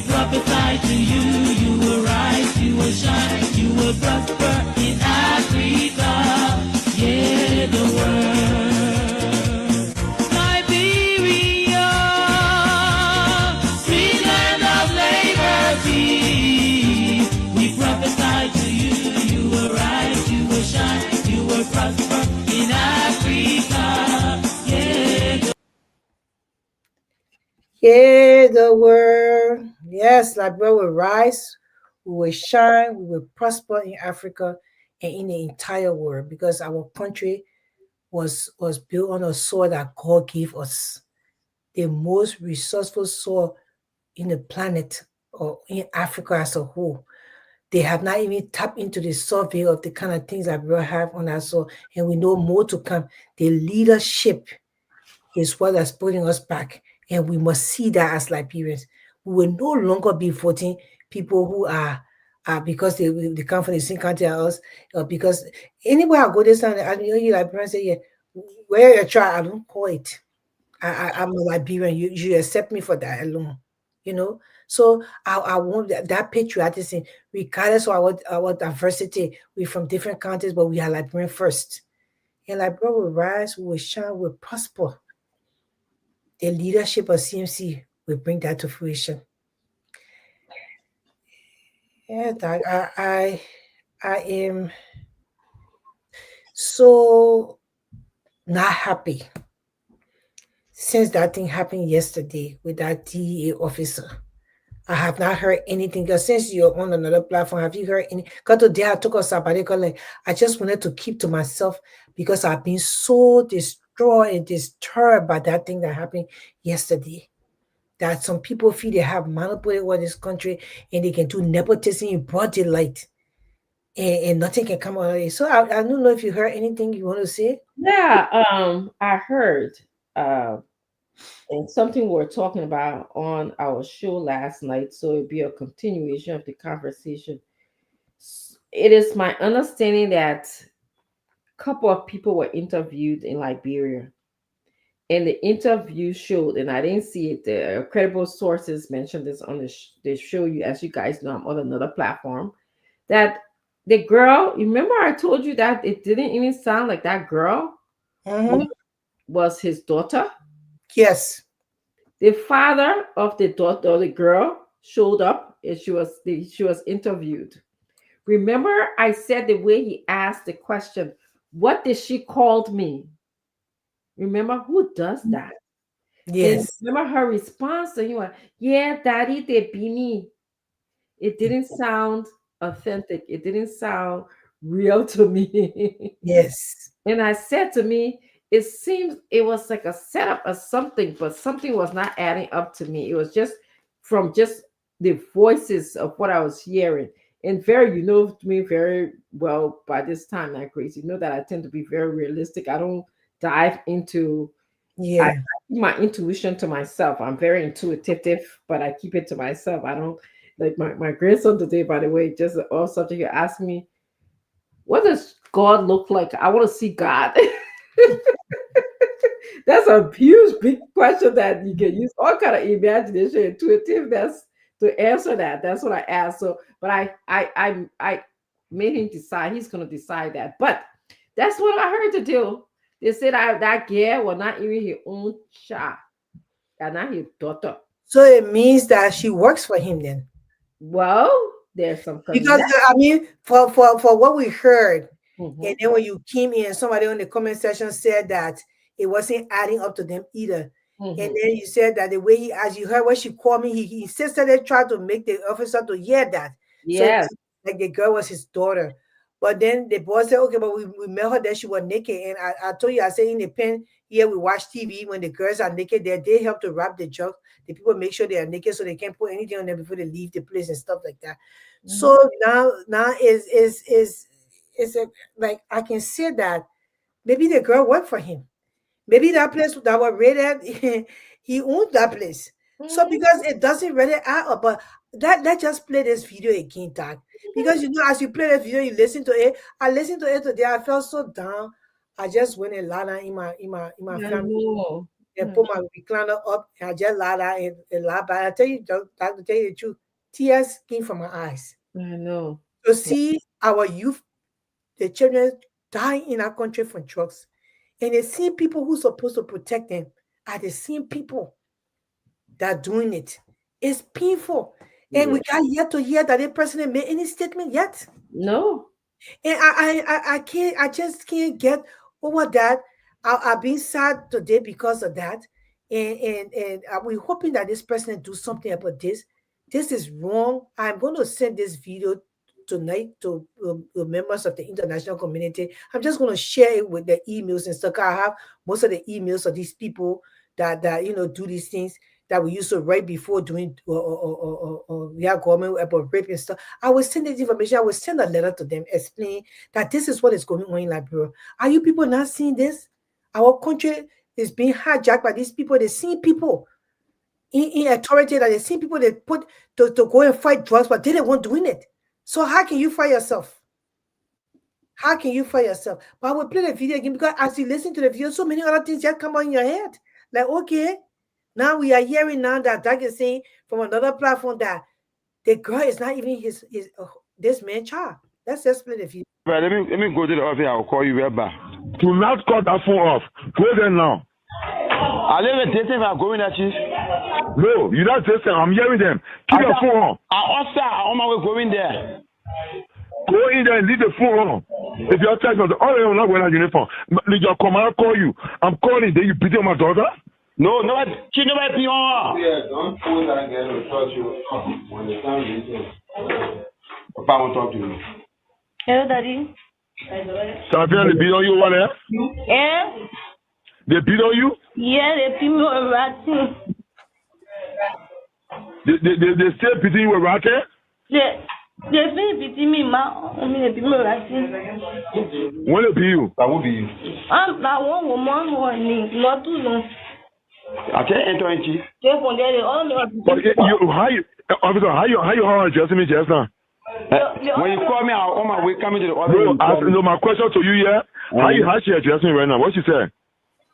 Prophesy to you, you will rise, you will shine, you will prosper in Africa, yeah, the world. Liberia, sweet land of liberty. We prophesy to you, you will rise, you will shine, you will prosper in Africa, yeah. Yeah, the world. Yes, Liberia will rise, we will shine, we will prosper in Africa and in the entire world because our country was built on a soil that God gave us, the most resourceful soil in the planet or in Africa as a whole. They have not even tapped into the survey of the kind of things that we have on our soil, and we know more to come. The leadership is what is putting us back, and we must see that as Liberians. We will no longer be voting people who are because they come from the same country as us, because anywhere I go this time, I know you Liberians say, yeah, where you try, I don't call it. I'm a Liberian. You accept me for that alone, you know. So I want that patriotism, regardless of our diversity. We're from different countries, but we are Liberian first. And Liberia will rise, we will shine, we will prosper. The leadership of CMC will bring that to fruition. Yeah, I am so not happy since that thing happened yesterday with that DEA officer. I have not heard anything. Because since you're on another platform, have you heard any? Because today I took a sabbatical. Like, I just wanted to keep to myself because I've been so destroyed and disturbed by that thing that happened yesterday. That some people feel they have monopoly over this country and they can do nepotism in broad daylight. And nothing can come out of it. So I don't know if you heard anything you want to say. Yeah, I heard and something we're talking about on our show last night, so it'll be a continuation of the conversation. It is my understanding that a couple of people were interviewed in Liberia, and the interview showed, and I didn't see it. The credible sources mentioned this on the show. You, as you guys know, I'm on another platform. That the girl, remember I told you that it didn't even sound like that girl was his daughter. Yes. The father of the daughter, the girl, showed up and she was interviewed. Remember, I said the way he asked the question, "What did she called me?" Remember, who does that? Yes. And remember her response to him, "Yeah, Daddy, they be me." It didn't sound authentic. It didn't sound real to me. Yes. And I said to me, it seems it was like a setup of something, but something was not adding up to me. It was just from just the voices of what I was hearing. And you know me very well by this time, that Grace. You know that I tend to be very realistic. I don't dive into Yeah. I keep my intuition to myself. I'm very intuitive, but I keep it to myself. I don't like my grandson today, by the way, just all something you ask me, what does God look like? I want to see God. That's a huge, big question that you can use all kind of imagination, intuitiveness to answer that. That's what I asked. So, but I made him decide. He's going to decide that. But that's what I heard to do. They said that girl was not even his own child, and not his daughter. So it means that she works for him then. Well, there's some Because connection. I mean, for what we heard, Mhm. and then when you came in, somebody on the comment section said that it wasn't adding up to them either. And Mhm. then you said that the way he, as you heard when she called me, he insisted they tried to make the officer to hear that. Yes. So like the girl was his daughter. But then the boy said, okay, but we met her that she was naked. And I told you, I said in the pen here, we watch TV when the girls are naked there, they help to wrap the junk. The people make sure they are naked so they can't put anything on them before they leave the place and stuff like that. So now is a, like I can say that maybe the girl worked for him. Maybe that place that was raided, he owned that place. So because it doesn't really add up, but let's just play this video again, Doc. Because you know, as you play this video, you listen to it. I listened to it today. I felt so down. I just went and lie down in my I family know. and put my recliner up and I just lie down and lie back. I tell you, Doc, to tell you the truth, tears came from my eyes. I know. To see our youth, the children dying in our country from drugs. And the same people who's supposed to protect them are the same people that are doing it. It's painful. And we got yet to hear that the president made any statement yet. No. And I just can't get over that. I've been sad today because of that. And we're hoping that this president do something about this. This is wrong. I'm going to send this video tonight to the members of the international community. I'm just going to share it with the emails and stuff. I have most of the emails of these people that do these things that we used to write before doing government about rape and stuff. I will send this information. I will send a letter to them, explain that this is what is going on in Liberia. Are you people not seeing this? Our country is being hijacked by these people. The same people in authority that the same people they put to go and fight drugs, but they weren't doing it. So how can you fight yourself? How can you fight yourself? But I will play the video again because as you listen to the video, so many other things just come on in your head. Like, okay, now we are hearing now that Doug is saying from another platform that the girl is not even this man's child. Let's just play the video. Right, let me go to the office. I'll call you right back. Do not cut that phone off. Go there now. I live in Dayton. I'm going at you. No, you're not Dayton. I'm hearing them. Keep your phone on. I'm on my way going there. Go in there and leave the phone on. If you're texting, I'm not wearing a uniform. Your commander call you. I'm calling. Then you beat my daughter? No, she never be on. Yeah, don't pull that girl to touch you when the time is in. Papa won't talk to you. Hello, Daddy. Savian, they beat on you over there? Yeah? They beat on you? Yeah, they beat me with ratting. They still beating you with ratting? They feel beating me, ma. I mean, they beat me with ratting. When they beat you? That will be you. I'm not one woman, not too long. I can't enter into you. Officer, how you addressing me just now? When you call me, I'm on my way coming to the office. No, my question to you, yeah? How she addressing me right now? What she said?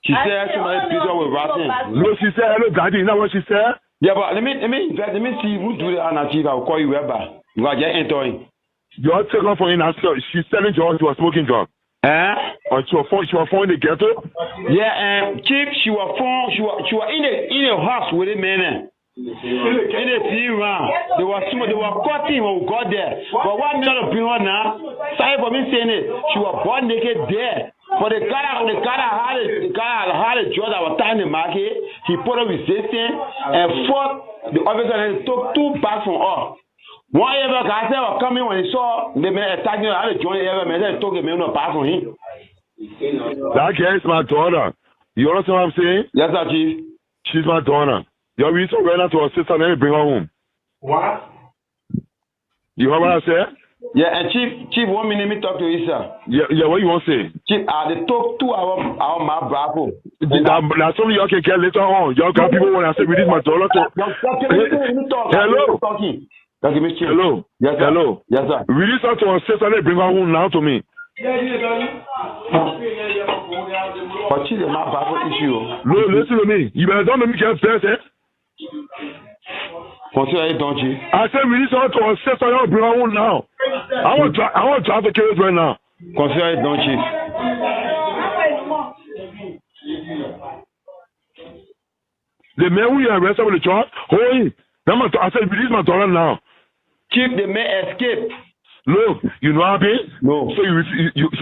She said somebody beat her with ratting. No, she said, hello, Daddy. Is that what she said? Yeah, but let me see who do the analysis. I'll call you right back. You got just entering. You're taking for in she's selling drugs to a smoking drug. She was phone in the ghetto? Yeah, Chief, she was in a house with a man. In the TV round. They were cutting when we got there. But what not bring her now? Sorry for me saying it. She was born naked there. But the guy had a drug that was tying the market. He put up resistance and fought the officer and took 2 bags from her. One ever guy said was coming when he saw the man attacking her. I had to join the ever man and took the man back from him. That girl is my daughter. You understand what I'm saying? Yes, sir, Chief. She's my daughter. You're ready to run out to her sister and then bring her home. What? You heard what I said? Yeah, and Chief, 1 minute, me talk to you, sir. Yeah, what you want to say? Chief, they talk 2 hours, my bravo. That's something y'all can get later on. Y'all got people when I say release my dollar to. Hello. Hello. Yes, sir. Hello. Yes, sir. Release her to her sister and bring her home now to me. But Chief, my bravo issue. No, listen to me. You better don't let me get first, eh? Consider it, don't you? I said release her to her sister and bring her home now. I want to drive the case right now. Consider it, don't you? The man who you arrested with the charge, hold him. I said release my daughter now. Chief, the man escape. Look, you know what I mean? No. So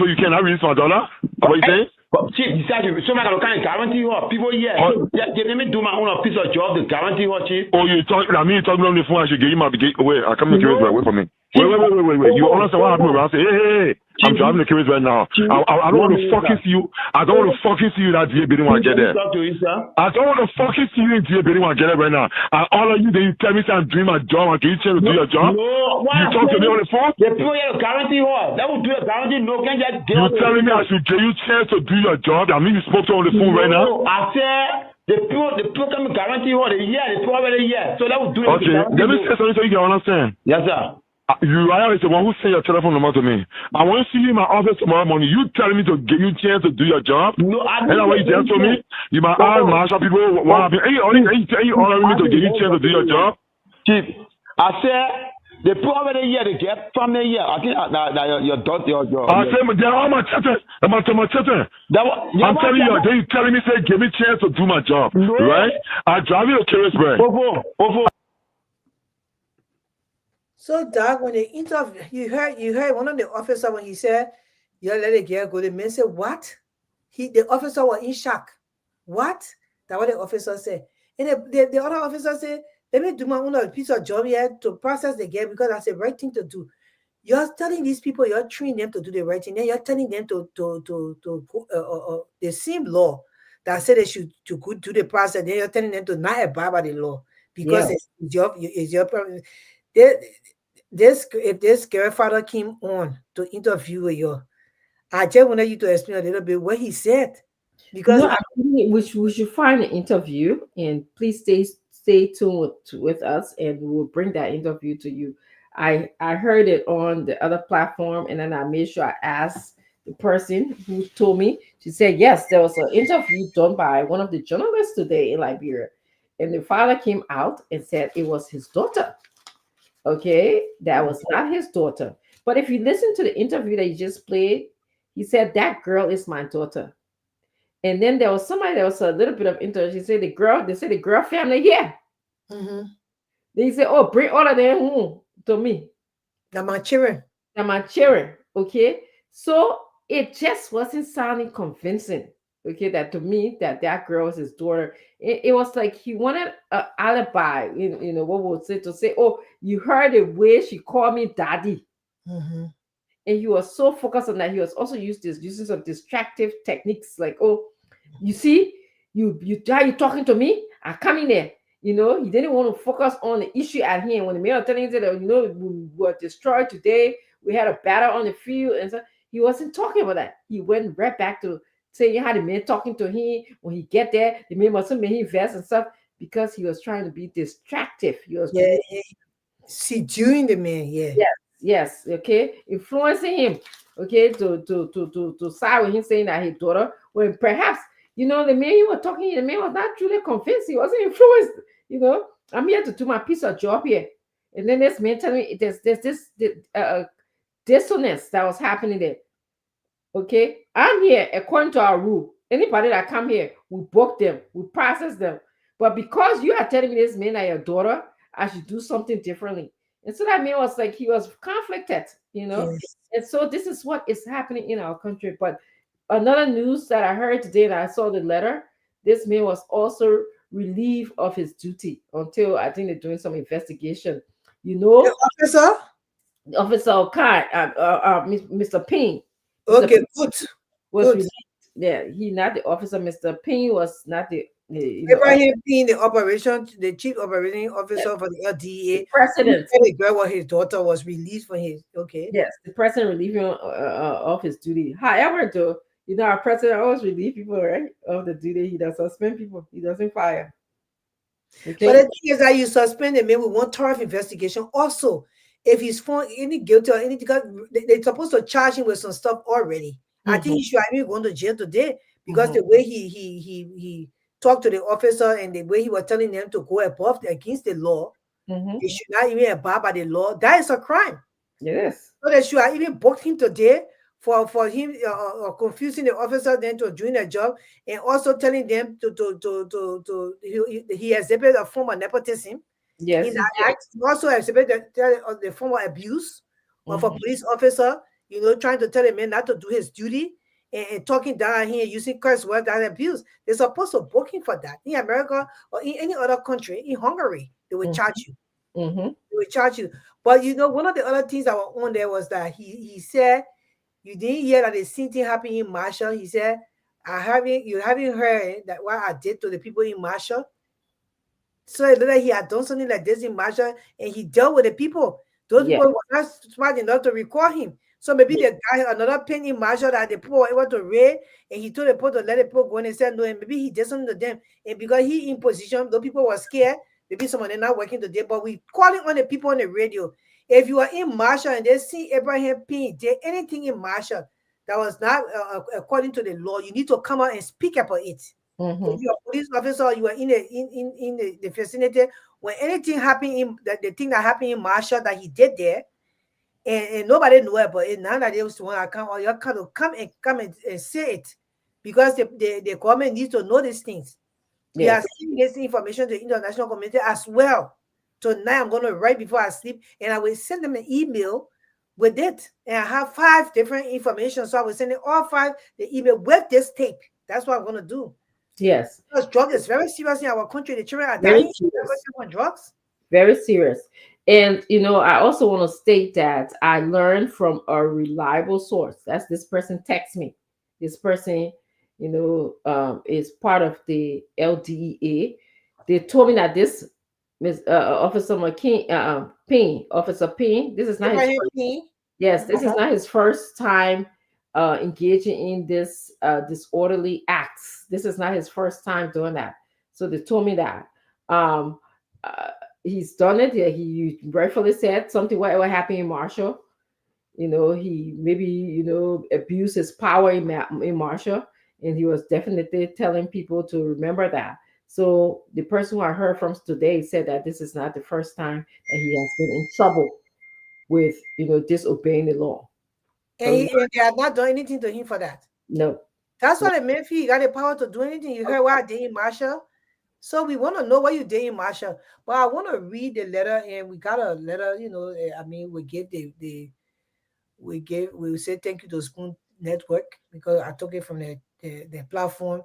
you cannot release my daughter? What you saying? But Chief, you said somebody can guarantee her. People here, let me do my own piece of job to guarantee her, Chief. Oh, you talking on the phone? I should give you my wait. I come to the case right. Wait for me. Wait. You understand what happened? I say, hey. I'm driving the case right now. I don't want to fucking see you. I don't want to fucking see you that DA bidding when I get there. I don't want to fucking see you in DA bidding when I get there right now. And all of you, then you tell me I'm doing my job. And can you tell me to do your job? No. You talk to me on the phone? The people here guarantee her. That will do a guarantee. No, can just get. You telling me I should give you a chance to do your job? I mean, you spoke to her on the phone right now. I said the people can guarantee her. The people already here. So that will do it. Okay, let me say something so you can understand. Yes, sir. You is the one who sent your telephone number to me. I want to see you in my office tomorrow morning. You telling me to give you a chance to do your job? No, I and what you just told me? You might ask Marshall people what happened. Are you ordering me to give you a chance to do your job? Chief, I said the people already here, they get family here. I think your daughter, your. I said, they're all my children. My children. I'm telling you, they telling me, say, give me a chance to do my job. No. Right? I drive you to Carisburg. So, Doc, when they interview, you heard one of the officers when he said, "You let the girl go." The man said, "What?" The officer was in shock. What? That's what the officer said. And the other officer said, "Let me do my own piece of job here to process the girl because that's the right thing to do." You're telling these people, you're training them to do the right thing. Then you're telling them to the same law that said they should to go do the process. Then you're telling them to not abide by the law because it's your problem. If this girl father came on to interview with you, I just wanted you to explain a little bit what he said. Because I think we should find an interview, and please stay tuned with us, and we will bring that interview to you. I heard it on the other platform, and then I made sure I asked the person who told me. She said, yes, there was an interview done by one of the journalists today in Liberia, and the father came out and said it was his daughter. Okay, that was not his daughter. But if you listen to the interview that you just played, he said, that girl is my daughter. And then there was somebody that was a little bit of interview. She said, they said the girl family here. Mm-hmm. They said, oh, bring all of them home to me. They're my children. Okay. So it just wasn't sounding convincing. Okay, that to me, that girl was his daughter. It was like he wanted an alibi, you know, what would say to say, oh, you heard the way she called me daddy. Mm-hmm. And he was so focused on that. He was also using some distractive techniques, like, oh, you see, you talking to me? I come in there. You know, he didn't want to focus on the issue at hand. When the man was telling him that, you know, we were destroyed today, we had a battle on the field, and so he wasn't talking about that. He went right back to saying how the man talking to him when he get there, the man must have made him vest and stuff because he was trying to be distractive. He was seducing the man. Yes, okay, influencing him, okay, to side with him, saying that his daughter, when perhaps, you know, the man he was talking, the man was not truly convinced. He wasn't influenced. You know, I'm here to do my piece of job here, and then this man telling me there's this dissonance that was happening there. Okay, I'm here according to our rule. Anybody that come here, we book them, we process them. But because you are telling me this man that your daughter, I should do something differently. And so that man was like, he was conflicted, you know. Yes. And so this is what is happening in our country. But another news that I heard today, that I saw the letter, this man was also relieved of his duty until I think they're doing some investigation. You know, the Officer Okai, Mr. Ping. Okay, good. Was relieved. Yeah, he not the officer. Mr. Ping was not the Abraham being the chief operating officer for the LDA, the president. the girl was his daughter was released from his Yes, the president relieving of his duty. However, though, our president always relieve people, right, of the duty. He does suspend people. He doesn't fire. Okay. But the thing is that you suspend a man with one thorough investigation. Also, if he's found any guilty or anything, they're supposed to charge him with some stuff already. I think he should have been going to jail today because the way he talked to the officer and the way he was telling them to go above against the law, he should not even abide by the law. That is a crime. Yes. So they should have even booked him today for him confusing the officer then to doing a job and also telling them he exhibited a form of nepotism. Yes. He also exhibited the form of abuse of a police officer, trying to tell a man not to do his duty and talking down at him and using curse words that abuse. They're supposed to book him for that. In America or in any other country, in Hungary, they will charge you. They will charge you. But one of the other things that were on there was that he said, you didn't hear that the same thing happened in Marshall. He said, you haven't heard that what I did to the people in Marshall. So it looked like he had done something like this in Marshall and he dealt with the people. Those people were not smart enough to record him. So maybe the guy, another pen in Marshall that the people were able to raid and he told the people to let the people go and said no, and maybe he did something to them. And because he in position, those people were scared, maybe someone is not working today, but we calling on the people on the radio. If you are in Marshall and they see Abraham Payne did anything in Marshall that was not according to the law, you need to come out and speak about it. If you're a police officer, you are in the vicinity, when anything happened the thing that happened in Marshall that he did there, and nobody knew about it, now that they was want to come, or you have to come and say it, because the government needs to know these things. We are sending this information to the international community as well. Tonight I'm going to write before I sleep, and I will send them an email with it. And I have 5 different information, so I will send it all 5 the email with this tape. That's what I'm going to do. Yes, because drug is very serious in our country. The children are dying from drugs. Very serious. And I also want to state that I learned from a reliable source. That's this person texts me. This person, is part of the LDEA. They told me that this Officer Payne, Officer Payne, this is not his first, this is not his first time engaging in this disorderly acts. This is not his first time doing that. So they told me that he's done it. He rightfully said something what happened in Marshall. He maybe abused his power in Marshall, and he was definitely telling people to remember that. So the person who I heard from today said that this is not the first time that he has been in trouble with disobeying the law. And they have not done anything to him for that. No. That's why the Memphis, he got the power to do anything. You heard what I did in Marshall. So we want to know what you did in Marshall. But I want to read the letter, and we got a letter, we say thank you to Spoon Network, because I took it from the platform,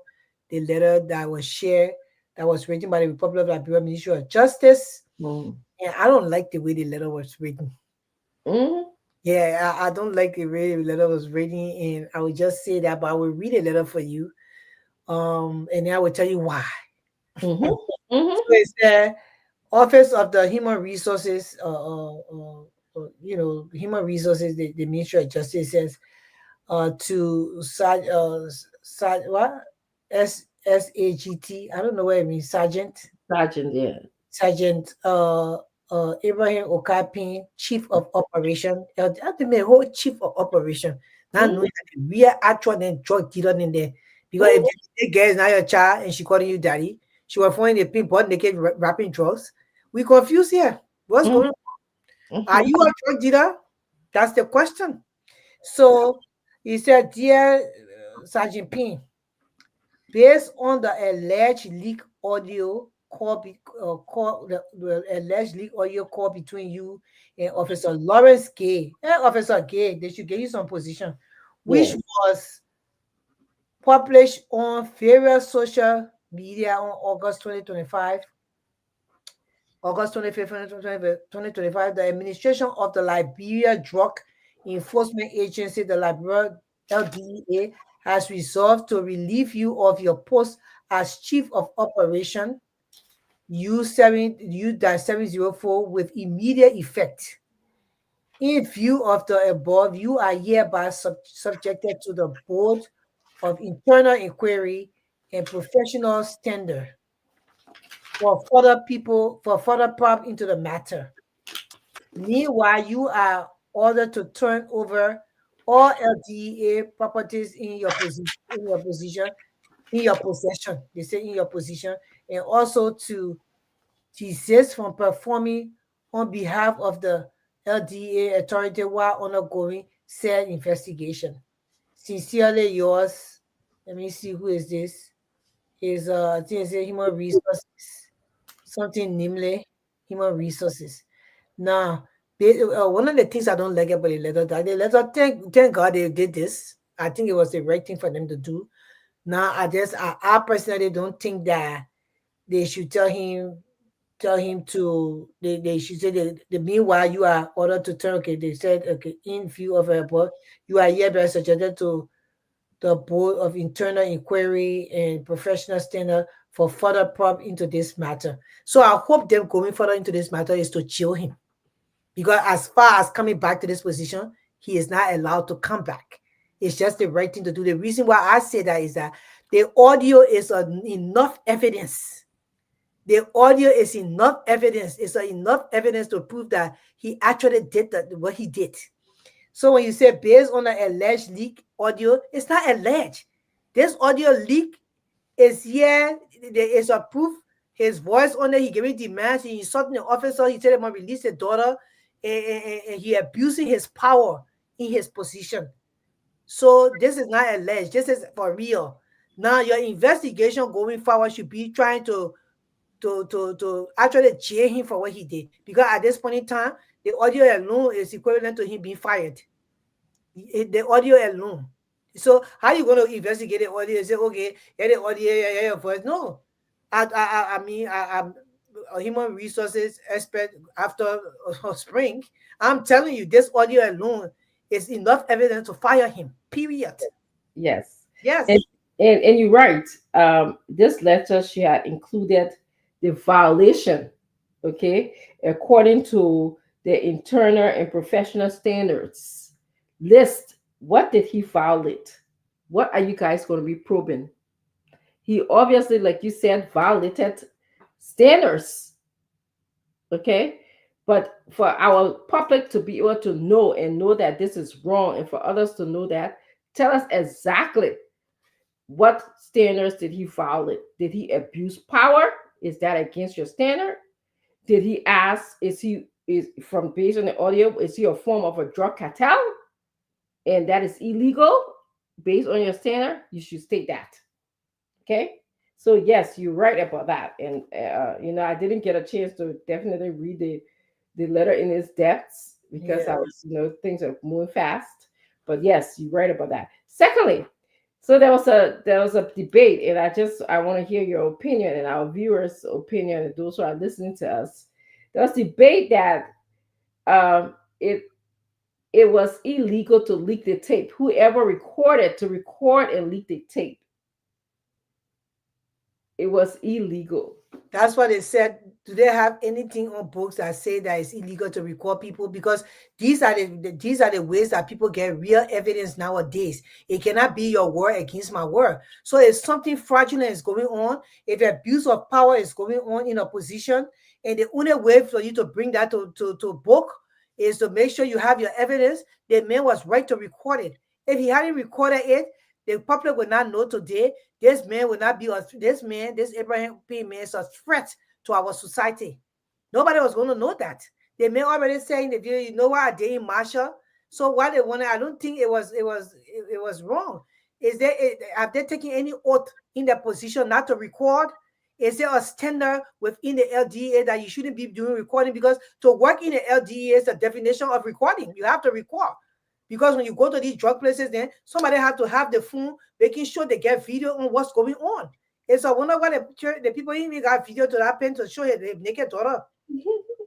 the letter that was shared, that was written by the Republic of Liberia Ministry of Justice. And I don't like the way the letter was written. Yeah, I don't like the way the letter was written, and I would just say that, but I will read a letter for you, and then I will tell you why. So it's the Office of the Human Resources, Human Resources, the Ministry of Justice says to SAGT. I don't know what it means. Sergeant, yeah. Sergeant Abraham Okapi, Chief of Operation. The whole Chief of Operation. Now knowing that we are actually then drug dealer in there, because if the girl is not your child and she calling you daddy, she was finding the pinpoint naked wrapping drugs. We confused here. What's going on? Are you a drug dealer? That's the question. So he said, dear Sergeant Payne, based on the alleged leak audio the alleged leak audio call between you and Officer Lawrence Gay. Officer Gay, they should give you some position, which was published on various social media on August 2025. August 25th, 2025, the administration of the Liberia Drug Enforcement Agency, the Liberia LDEA, has resolved to relieve you of your post as Chief of Operation U-704 with immediate effect. In view of the above, you are hereby subjected to the Board of Internal Inquiry and Professional Standard for further probe into the matter. Meanwhile, you are ordered to turn over all LDA properties in your possession. They say in your possession, and also to desist from performing on behalf of the LDA authority while undergoing said investigation. Sincerely yours. Let me see who is this. Is I think it's Human Resources. Something namely Human Resources. Now, one of the things I don't like about the letter, thank God they did this. I think it was the right thing for them to do. Now, I personally don't think that they should tell him to they should say the meanwhile you are ordered to turn. Okay, they said okay, in view of a report, you are hereby subjected to the Board of Internal Inquiry and Professional Standard for further probe into this matter. So I hope them going further into this matter is to chill him. Because as far as coming back to this position, he is not allowed to come back. It's just the right thing to do. The reason why I say that is that the audio is enough evidence. The audio is enough evidence. It's enough evidence to prove that he actually did what he did. So when you say based on the alleged leak audio, it's not alleged. This audio leak is here. There is a proof. His voice on it. He giving demands. He insulting the officer. He said he must release the daughter, and he abusing his power in his position. So this is not alleged. This is for real. Now your investigation going forward should be trying to actually jail him for what he did. Because at this point in time, the audio alone is equivalent to him being fired. The audio alone. So how you going to investigate the audio and say, okay, yeah, the audio, yeah, your voice? No. I mean, I'm a human resources expert after spring. I'm telling you, this audio alone is enough evidence to fire him. Period. Yes. Yes. And you're right. This letter, she had included the violation, okay, according to the internal and professional standards list. What did he violate? What are you guys going to be probing? He obviously, like you said, violated standards, okay? But for our public to be able to know that this is wrong, and for others to know that, tell us exactly what standards did he violate? Did he abuse power? Is that against your standard? Did he ask, is from based on the audio, is he a form of a drug cartel? And that is illegal based on your standard? You should state that. Okay? So yes, you're right about that. And I didn't get a chance to definitely read the letter in its depths because I was, things are moving fast. But yes, you're right about that. Secondly, so there was a debate, and I want to hear your opinion and our viewers' opinion, and those who are listening to us. There was debate that it was illegal to leak the tape. Whoever record and leak the tape, it was illegal. That's what they said. Do they have anything on books that say that it's illegal to record people? Because these are the ways that people get real evidence nowadays. It cannot be your word against my word. So if something fraudulent is going on, if abuse of power is going on in a position, and the only way for you to bring that to book is to make sure you have your evidence, the man was right to record it. If he hadn't recorded it, the public would not know today. This man will not be this Abraham P. man is a threat to our society. Nobody was going to know that. They may already say in the video, you know what I did in Marshall. So what they wanted, I don't think it was wrong. Have they taken any oath in their position not to record? Is there a standard within the LDA that you shouldn't be doing recording? Because to work in the LDA is a definition of recording. You have to record. Because when you go to these drug places, then somebody have to have the phone, making sure they get video on what's going on. And so I wonder why the people even got video to that pen to show you the naked daughter.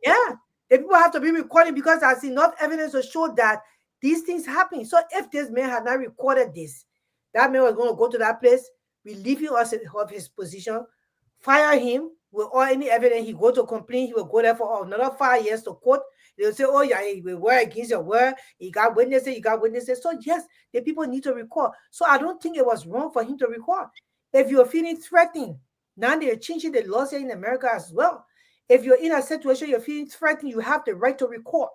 Yeah, the people have to be recording because there's enough evidence to show that these things happen. So if this man had not recorded this, that man was going to go to that place relieving us of his position, fire him with all any evidence. He go to complain, he will go there for another 5 years to court. They'll say, oh yeah, he will work against your word. He got witnesses. So yes, the people need to record. So I don't think it was wrong for him to record. If you're feeling threatened, now they're changing the laws here in America as well. If you're in a situation you're feeling threatened, you have the right to record.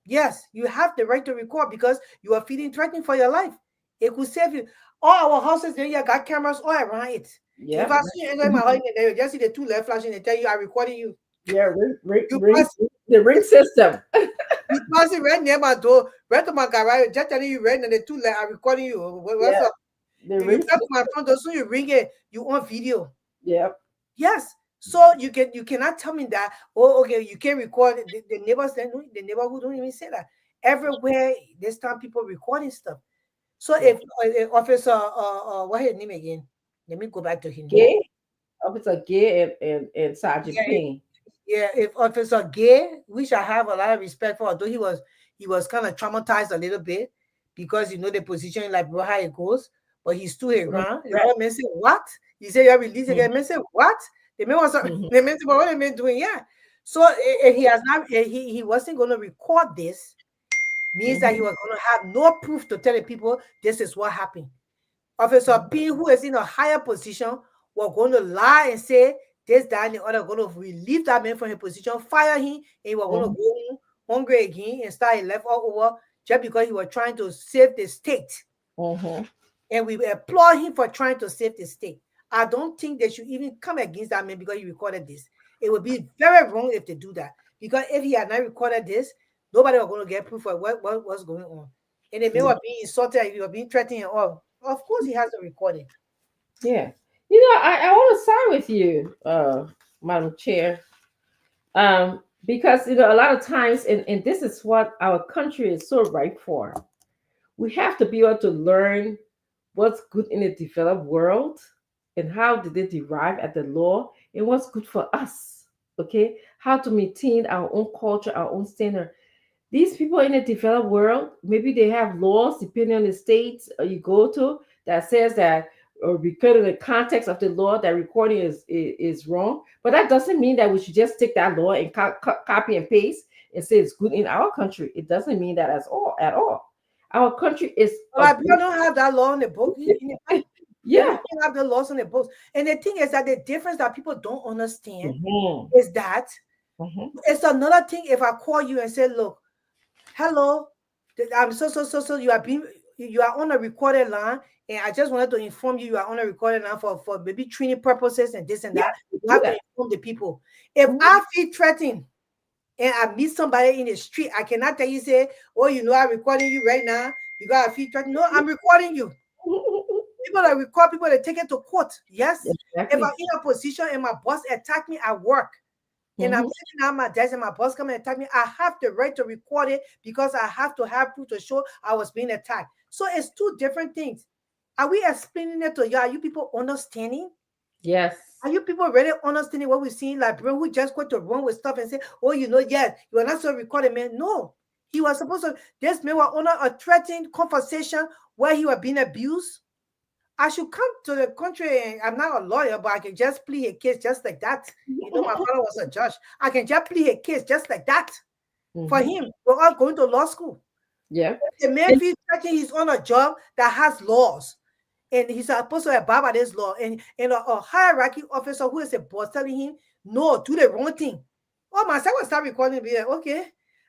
Yes, you have the right to record because you are feeling threatened for your life. It could save you. All our houses there, you got cameras all around it. Yeah. If I see you enter my house, you just see the two left flashing and tell you I'm recording you. Yeah, the ring system. You pass it right near my door, right to my garage, just telling you right, and the two left are recording you. What's up? The you come to my front door, soon you ring it, you on video. Yeah. Yes. So you cannot tell me that, oh, okay, you can't record. The neighbors, the neighborhood don't even say that. Everywhere, there's time people recording stuff. So if Officer, what's his name again? Let me go back to him. Gay? Officer Gay and Sergeant Payne. Yeah, if Officer Gay, which I have a lot of respect for, although he was kind of traumatized a little bit because the position like bro how it goes, but he stood his ground. The other man said, what? He said, you release again. Man said, what? The man was the man said, what the man doing? Yeah. So he has not he wasn't going to record this, means that he was going to have no proof to tell the people this is what happened. Officer P, who is in a higher position, was going to lie and say this, that, and the other, going to relieve that man from his position, fire him, and he was going to go hungry again and start left all over just because he was trying to save the state. And we applaud him for trying to save the state. I don't think they should even come against that man because he recorded this. It would be very wrong if they do that. Because if he had not recorded this, nobody was going to get proof of what was going on. And the man was being insulted, he was being threatened and all. Of course, he has to record it. Yeah. I want to side with you, Madam Chair. Because, a lot of times, and this is what our country is so ripe for. We have to be able to learn what's good in the developed world and how did they derive at the law and what's good for us, okay? How to maintain our own culture, our own standard. These people in the developed world, maybe they have laws depending on the states you go to that says that, or because of the context of the law, that recording is wrong. But that doesn't mean that we should just take that law and copy and paste and say it's good in our country. It doesn't mean that at all. Our country is. Well, we don't have that law in the book. Yeah, we have the laws in the books. And the thing is that the difference that people don't understand is that it's another thing if I call you and say, look, hello, I'm so you are on a recorded line, and I just wanted to inform you are on a recorded line for maybe training purposes and this and that. You have to inform the people. If I feel threatened and I meet somebody in the street, I cannot tell you, say, oh, I'm recording you right now because I feel threatened. No, I'm recording you. People that record people, they take it to court. Yes. Exactly. If I'm in a position and my boss attack me at work, and I'm sitting at my desk and my boss come and attack me, I have the right to record it because I have to have proof to show I was being attacked. So it's two different things. Are we explaining it to you? Are you people understanding? Yes. Are you people really understanding what we're seeing? Like, bro, who just going to run with stuff and say, oh, yes, you are not so recorded, man. No. He was supposed to, this man was on a threatened conversation where he was being abused. I should come to the country, and I'm not a lawyer, but I can just plead a case just like that. My father was a judge. I can just plead a case just like that for him. We're all going to law school. Yeah. The man feels like he's on a job that has laws, and he's supposed to abide by this law. And a hierarchy officer who is a boss telling him, no, do the wrong thing. Oh, my son will start recording and be like, okay,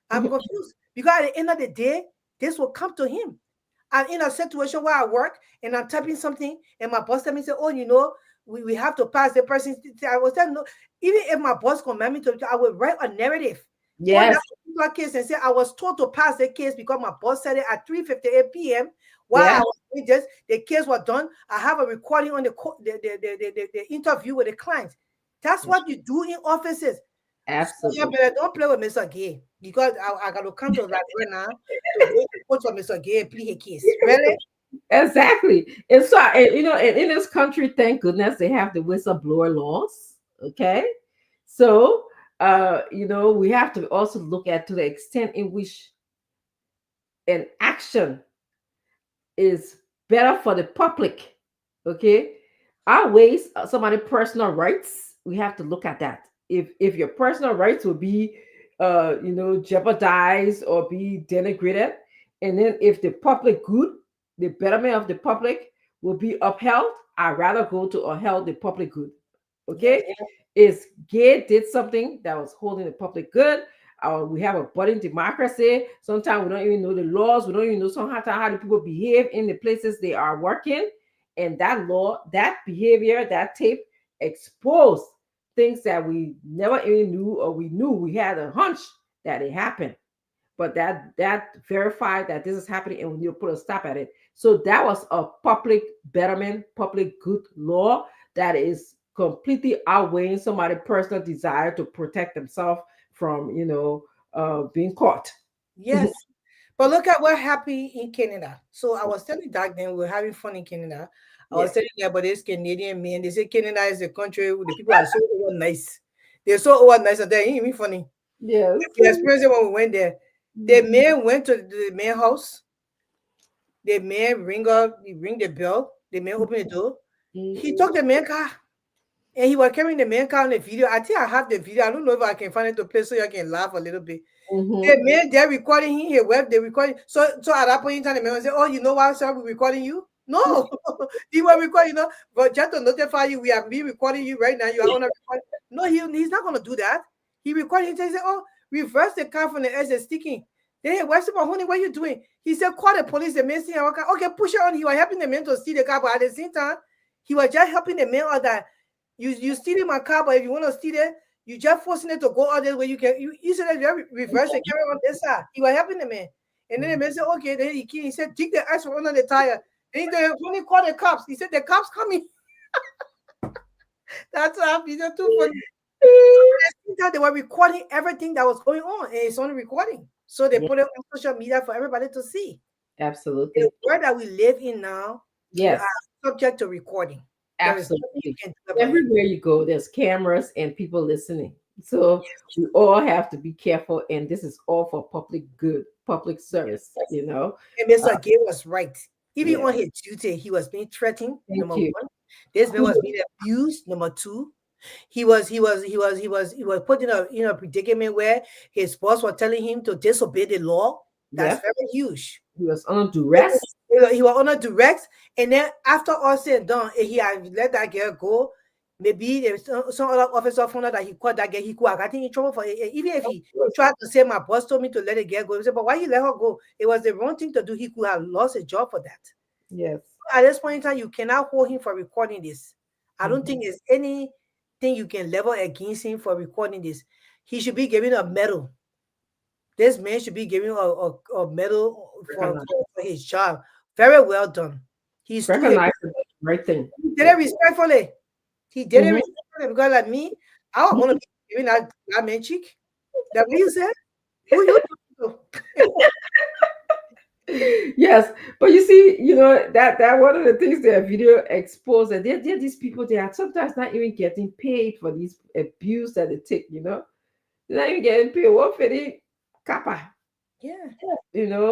I'm confused. Because at the end of the day, this will come to him. I'm in a situation where I work and I'm typing something and my boss tells me, oh, we have to pass the person. I was telling no, even if my boss command me to, I would write a narrative. Yes. On that case and say I was told to pass the case because my boss said it at 3:58 p.m. While I was doing this, the case was done. I have a recording on the interview with the client. That's what you do in offices. Absolutely. Yeah, but don't play with Mr. Gay because I got to come to that right now to go for Mr. Gay and plead a case. Really? Exactly. And so, in this country, thank goodness they have the whistleblower laws. Okay. So, we have to also look at to the extent in which an action is better for the public. Okay, outweighs somebody's personal rights. We have to look at that. If your personal rights will be, jeopardized or be denigrated, and then if the public good, the betterment of the public will be upheld, I'd rather go to upheld the public good. Okay, is Gay did something that was holding the public good. We have a budding democracy. Sometimes we don't even know the laws. We don't even know sometimes how the people behave in the places they are working. And that law, that behavior, that tape exposed things that we never even knew, or we knew we had a hunch that it happened. But that verified that this is happening, and we need to put a stop at it. So that was a public betterment, public good law that is completely outweighing somebody's personal desire to protect themselves from, being caught. Yes. But look at what happened in Canada. So I was telling Doc then we were having fun in Canada. I was telling them about this Canadian men. They say Canada is a country where the people are so over nice. They're so over nice that they're even funny. Yes. We experienced it when we went there. The man went to the man house. The man ring the bell. The man opened the door. He took the man car. And he was carrying the man car on the video. I think I have the video. I don't know if I can find it to play so you can laugh a little bit. The man, they're recording him. He web, they recording. So at that point in time, the man said, "Oh, you know why I'm recording you?" No, he was recording, but just to notify you, we are recording you right now. You are on a record. No, he's not gonna do that. He recorded. He said, "Oh, reverse the car from the edge is sticking." Then where's the honey? What are you doing? He said, "Call the police." The man said, "Okay, push it on." He was helping the man to steal the car, but at the same time, he was just helping the man out that you stealing my car, but if you want to steal it, you just forcing it to go out there where you can. You said that reverse the camera on this side. He was helping the man, and then the man said, "Okay." Then he said, "Dig the ice from under the tire." Then they only call the cops. He said, "The cops coming." That's how he's too funny. They were recording everything that was going on, and it's on recording. So they put it on social media for everybody to see. Absolutely. The world that we live in now, yes, are subject to recording. Absolutely. Everywhere you go, there's cameras and people listening. So we all have to be careful, and this is all for public good, public service, And Mr. Gay was right. Even on his duty, he was being threatened. Number one, this man was being abused. Number two, he was put in a predicament where his boss was telling him to disobey the law. That's very huge. He was under duress. He was under duress, and then after all said and done, he had let that girl go. Maybe there's some other officer found out that he caught that girl. He could have gotten in trouble for it. Even if he tried to say, "My boss told me to let the girl go," he said, "But why you let her go? It was the wrong thing to do." He could have lost his job for that. Yes. At this point in time, you cannot hold him for recording this. I don't think there's anything you can level against him for recording this. He should be given a medal. This man should be given a medal for his job. Very well done. He's recognized the right thing. He did it respectfully. He did it respectfully because, like me, I don't want to be giving that man cheek. That what you said? Who you talking to? Yes, but you see, that one of the things that video exposed that there are these people, they are sometimes not even getting paid for these abuse that they take. They're not even getting paid. What for the kappa? Yeah.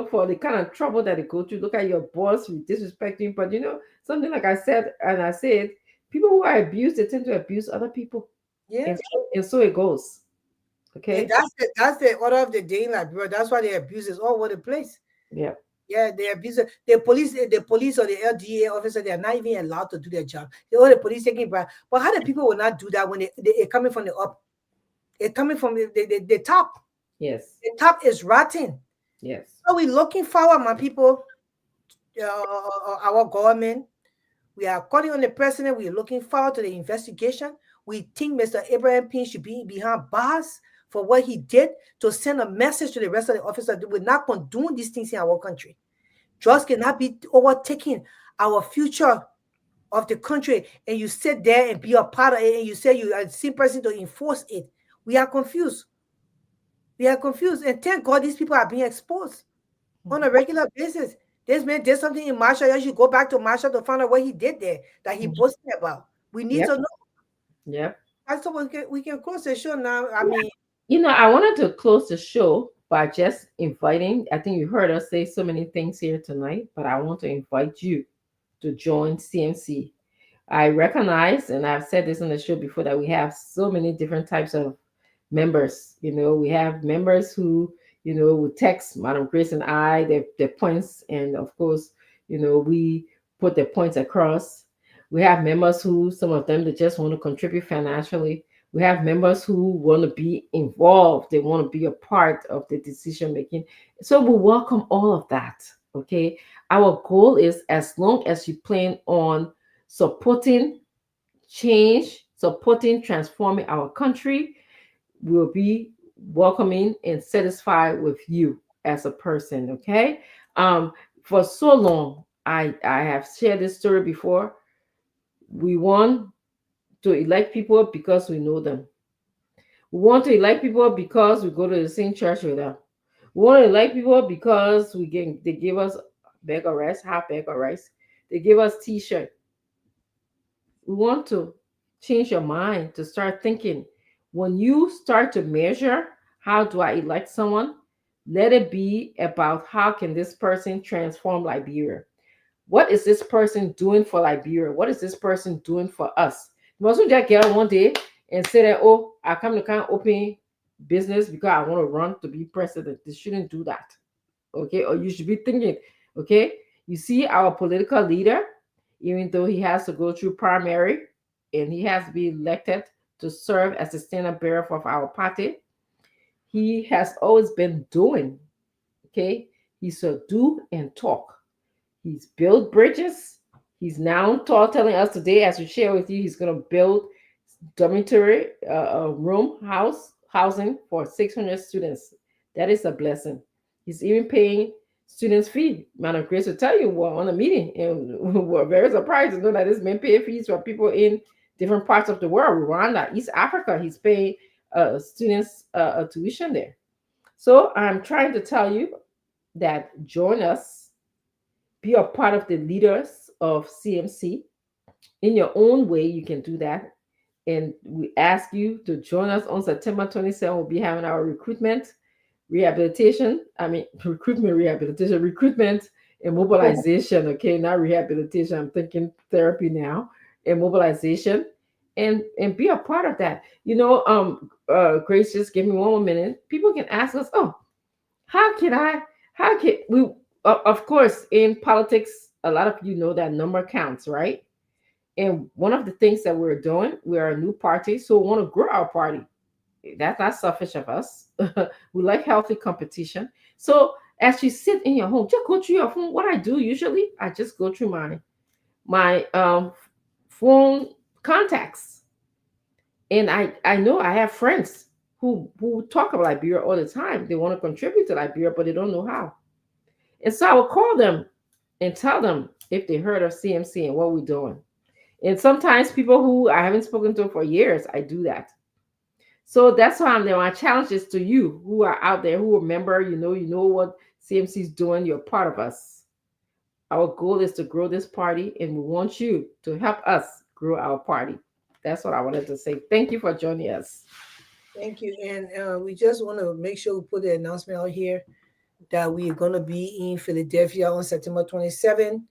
For the kind of trouble that they go through. Look at your boss disrespecting, but something like I said, people who are abused, they tend to abuse other people. Yeah. And so it goes. Okay. And that's the order of the day, like, bro. That's why the abuse is all over the place. Yeah. Yeah, the abuse. The police or the LDA officer, they are not even allowed to do their job. The police taking bribe. But how the people will not do that when they're coming from the up? It's coming from the top. Yes. The top is rotten. Yes. So we're looking forward, my people, our government. We are calling on the president. We're looking forward to the investigation. We think Mr. Abraham Payne should be behind bars for what he did, to send a message to the rest of the officers that we're not condone these things in our country. Drugs cannot be overtaking our future of the country, and you sit there and be a part of it, and you say you are the same person to enforce it. We are confused. We are confused, and thank God these people are being exposed on a regular basis. This man did something in Marshall. You should go back to Marshall to find out what he did there that he boasted about. We need to know. Yeah. So we can close the show now. I mean, I wanted to close the show by just inviting. I think you heard us say so many things here tonight, but I want to invite you to join CMC I recognize, and I've said this on the show before, that we have so many different types of members. We have members who, would text Madam Grace and I their points, and of course, we put their points across. We have members who, some of them, they just want to contribute financially. We have members who want to be involved. They want to be a part of the decision making. So we welcome all of that. Okay. Our goal is, as long as you plan on supporting change, supporting transforming our country, we'll be welcoming and satisfied with you as a person. Okay. For so long, I have shared this story before. We want to elect people because we know them. We want to elect people because we go to the same church with them. We want to elect people because they give us bag of rice, half bag of rice. They give us t-shirt. We want to change your mind to start thinking. When you start to measure, how do I elect someone? Let it be about, how can this person transform Liberia? What is this person doing for Liberia? What is this person doing for us? You mustn't just get up one day and say that, oh, I come to kind of open business because I want to run to be president. They shouldn't do that. Okay. Or you should be thinking, okay, you see our political leader, even though he has to go through primary and he has to be elected to serve as the standard bearer of our party, he has always been doing. Okay. He's a do and talk. He's built bridges. He's now telling us today, as we share with you, he's going to build dormitory housing for 600 students. That is a blessing. He's even paying students' fee. Madam Grace will tell you, well, on a meeting, and we're very surprised to know that this man pay fees for people in different parts of the world. Rwanda, East Africa, he's paying students a tuition there. So I'm trying to tell you that join us. Be a part of the leaders of CMC. In your own way, you can do that. And we ask you to join us on September 27th. We'll be having our recruitment and mobilization. Okay, not rehabilitation. I'm thinking therapy now, and mobilization. And be a part of that. Grace, just give me 1 more minute. People can ask us, oh, how can we, of course, in politics, a lot of you know that number counts, right? And one of the things that we're doing, we're a new party, so we want to grow our party. That's not selfish of us. We like healthy competition. So as you sit in your home, just go through your phone. What I do usually, I just go through my phone contacts. And I know I have friends who talk about Liberia all the time. They want to contribute to Liberia, but they don't know how. And so I will call them and tell them if they heard of CMC and what we're doing. And sometimes people who I haven't spoken to for years, I do that. So that's why I'm there. My challenge is to you who are out there, who remember, you know what CMC is doing. You're part of us. Our goal is to grow this party, and we want you to help us grow our party. That's what I wanted to say. Thank you for joining us. Thank you. And we just want to make sure we put the announcement out here that we're going to be in Philadelphia on September 27th.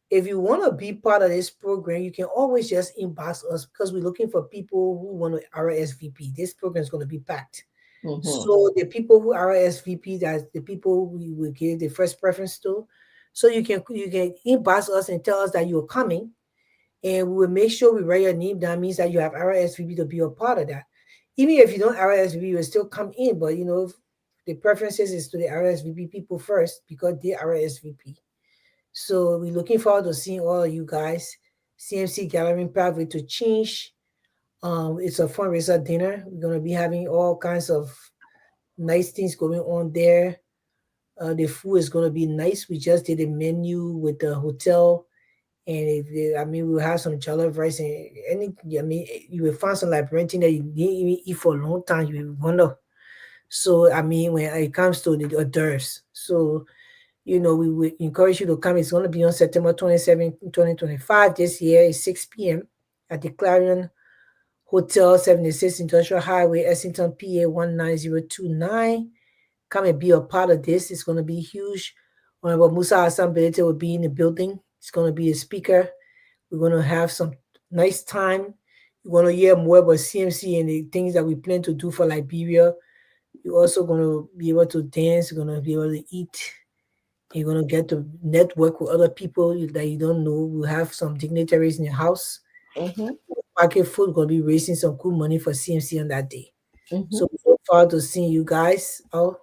If you want to be part of this program, you can always just inbox us, because we're looking for people who want to RSVP. This program is going to be packed. Mm-hmm. So the people who RSVP, that's the people we will give the first preference to. So you can inbox us and tell us that you're coming, and we will make sure we write your name. That means that you have RSVP to be a part of that. Even if you don't RSVP, you will still come in. But the preferences is to the RSVP people first, because they RSVP. So we're looking forward to seeing all of you guys. CMC Gathering Pathway to Change. It's a fundraiser dinner. We're going to be having all kinds of nice things going on there. The food is going to be nice. We just did a menu with the hotel. And we'll have some jollof rice and you will find some Liberian that you didn't even eat for a long time. You will wonder. So, when it comes to the hors d'oeuvres. So, we would encourage you to come. It's going to be on September 27, 2025. This year is 6 p.m. at the Clarion Hotel, 76 Industrial Highway, Essington, PA 19029. Come and be a part of this. It's going to be huge. Honorable Musa Hassan Belete will be in the building. It's going to be a speaker. We're going to have some nice time. You're going to hear more about CMC and the things that we plan to do for Liberia. You're also going to be able to dance. You're going to be able to eat. You're going to get to network with other people that you don't know. We'll have some dignitaries in your house. Pocket Food going to be raising some cool money for CMC on that day. So we look forward to seeing you guys out.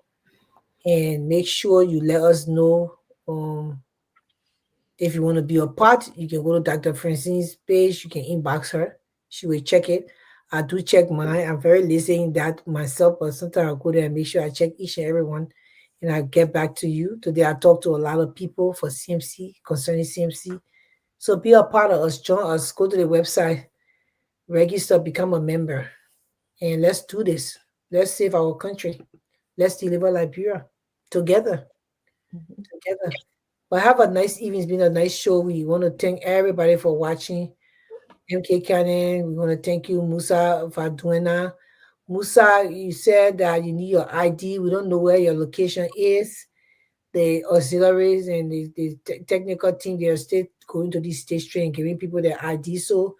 And make sure you let us know if you want to be a part. You can go to Dr. Francine's page. You can inbox her. She will check it. I do check mine. I'm very lazy in that myself, but sometimes I'll go there and make sure I check each and every one, and I'll get back to you. Today I talked to a lot of people for CMC, concerning CMC. So be a part of us. Join us. Go to the website, register, become a member, and let's do this. Let's save our country. Let's deliver Liberia together. Together. But have a nice evening. It's been a nice show. We want to thank everybody for watching. MK Cannon, we want to thank you, Musa Faduena. Musa, you said that you need your ID. We don't know where your location is. The auxiliaries and the technical team, they are still going to this stage train, giving people their ID. So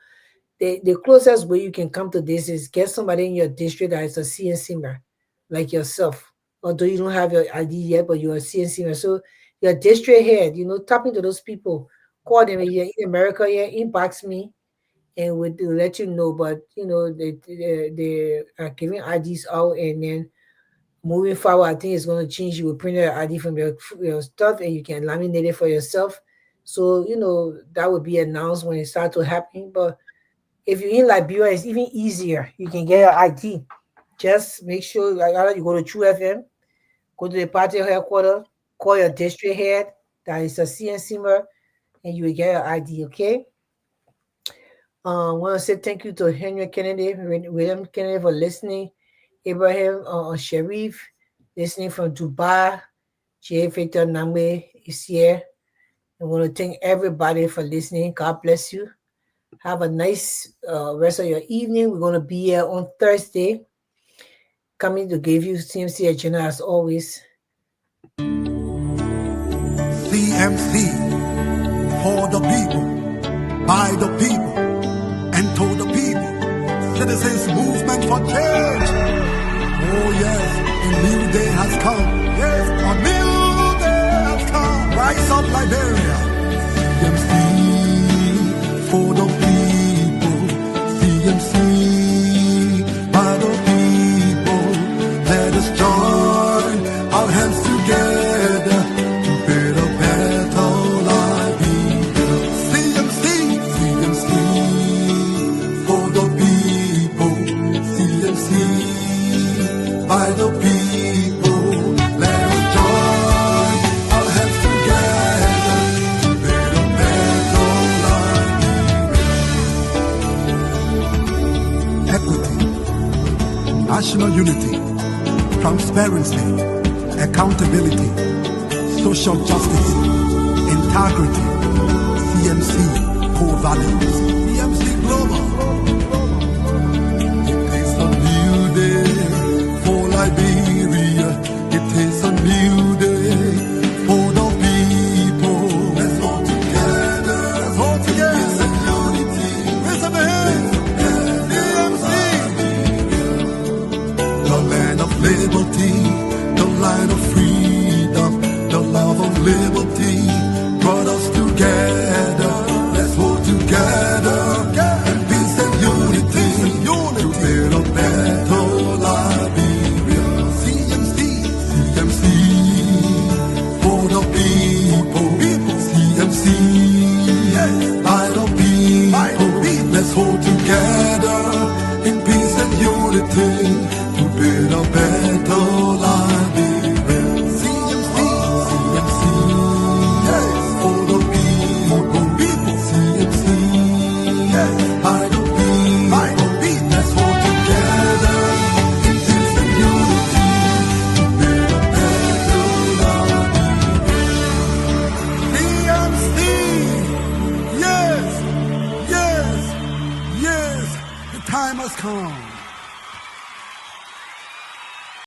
the closest way you can come to this is get somebody in your district that is a CNC member, like yourself. Although you don't have your ID yet, but you're a CNC member. So your district head, tap into those people. Call them. If you're in America, inbox me. And we'll let you know, but they are giving IDs out, and then moving forward, I think it's going to change. You will print your ID from your stuff, and you can laminate it for yourself. So that would be announced when it starts to happen. But if you're in Liberia, it's even easier. You can get your ID. Just make sure either you go to True FM, go to the party headquarters, call your district head that is a CNC member, and you will get your ID. Okay. I want to say thank you to Henry Kennedy, William Kennedy for listening. Abraham Sharif, listening from Dubai. J. Victor Namwe is here. I want to thank everybody for listening. God bless you. Have a nice rest of your evening. We're going to be here on Thursday, coming to give you CMC agenda as always. CMC, for the people, by the people, and to the people. Citizens movement for change. Oh yes, a new day has come. Yes, a new day has come. Rise up Liberia. CMC, for the people. CMC, by the people. Let us join our hands together to build a better Liberia. CMC, CMC, for the people. CMC, by the people. Let us join our hands together to build a better Liberia. Equity, national unity, transparency, accountability, social justice, integrity. CMC core values. CMC Global. It is a new day for Liberia. It is a new day for the people. Let's go together. Let's go together. It's a unity. Raise up the hands. CMC. The land of liberty, the land of freedom, the love of liberty brought us together. Let's hold together in peace and unity to build a better Liberia. CMC, CMC, for the people. CMC, yes, by the people. Let's hold together in peace and unity to build a better Liberia. CMC, CMC, yes, for the people. CMC, yes, by the people. Let's hold together in peace and unity to build a better Liberia. CMC, yes, yes, yes, the time has come.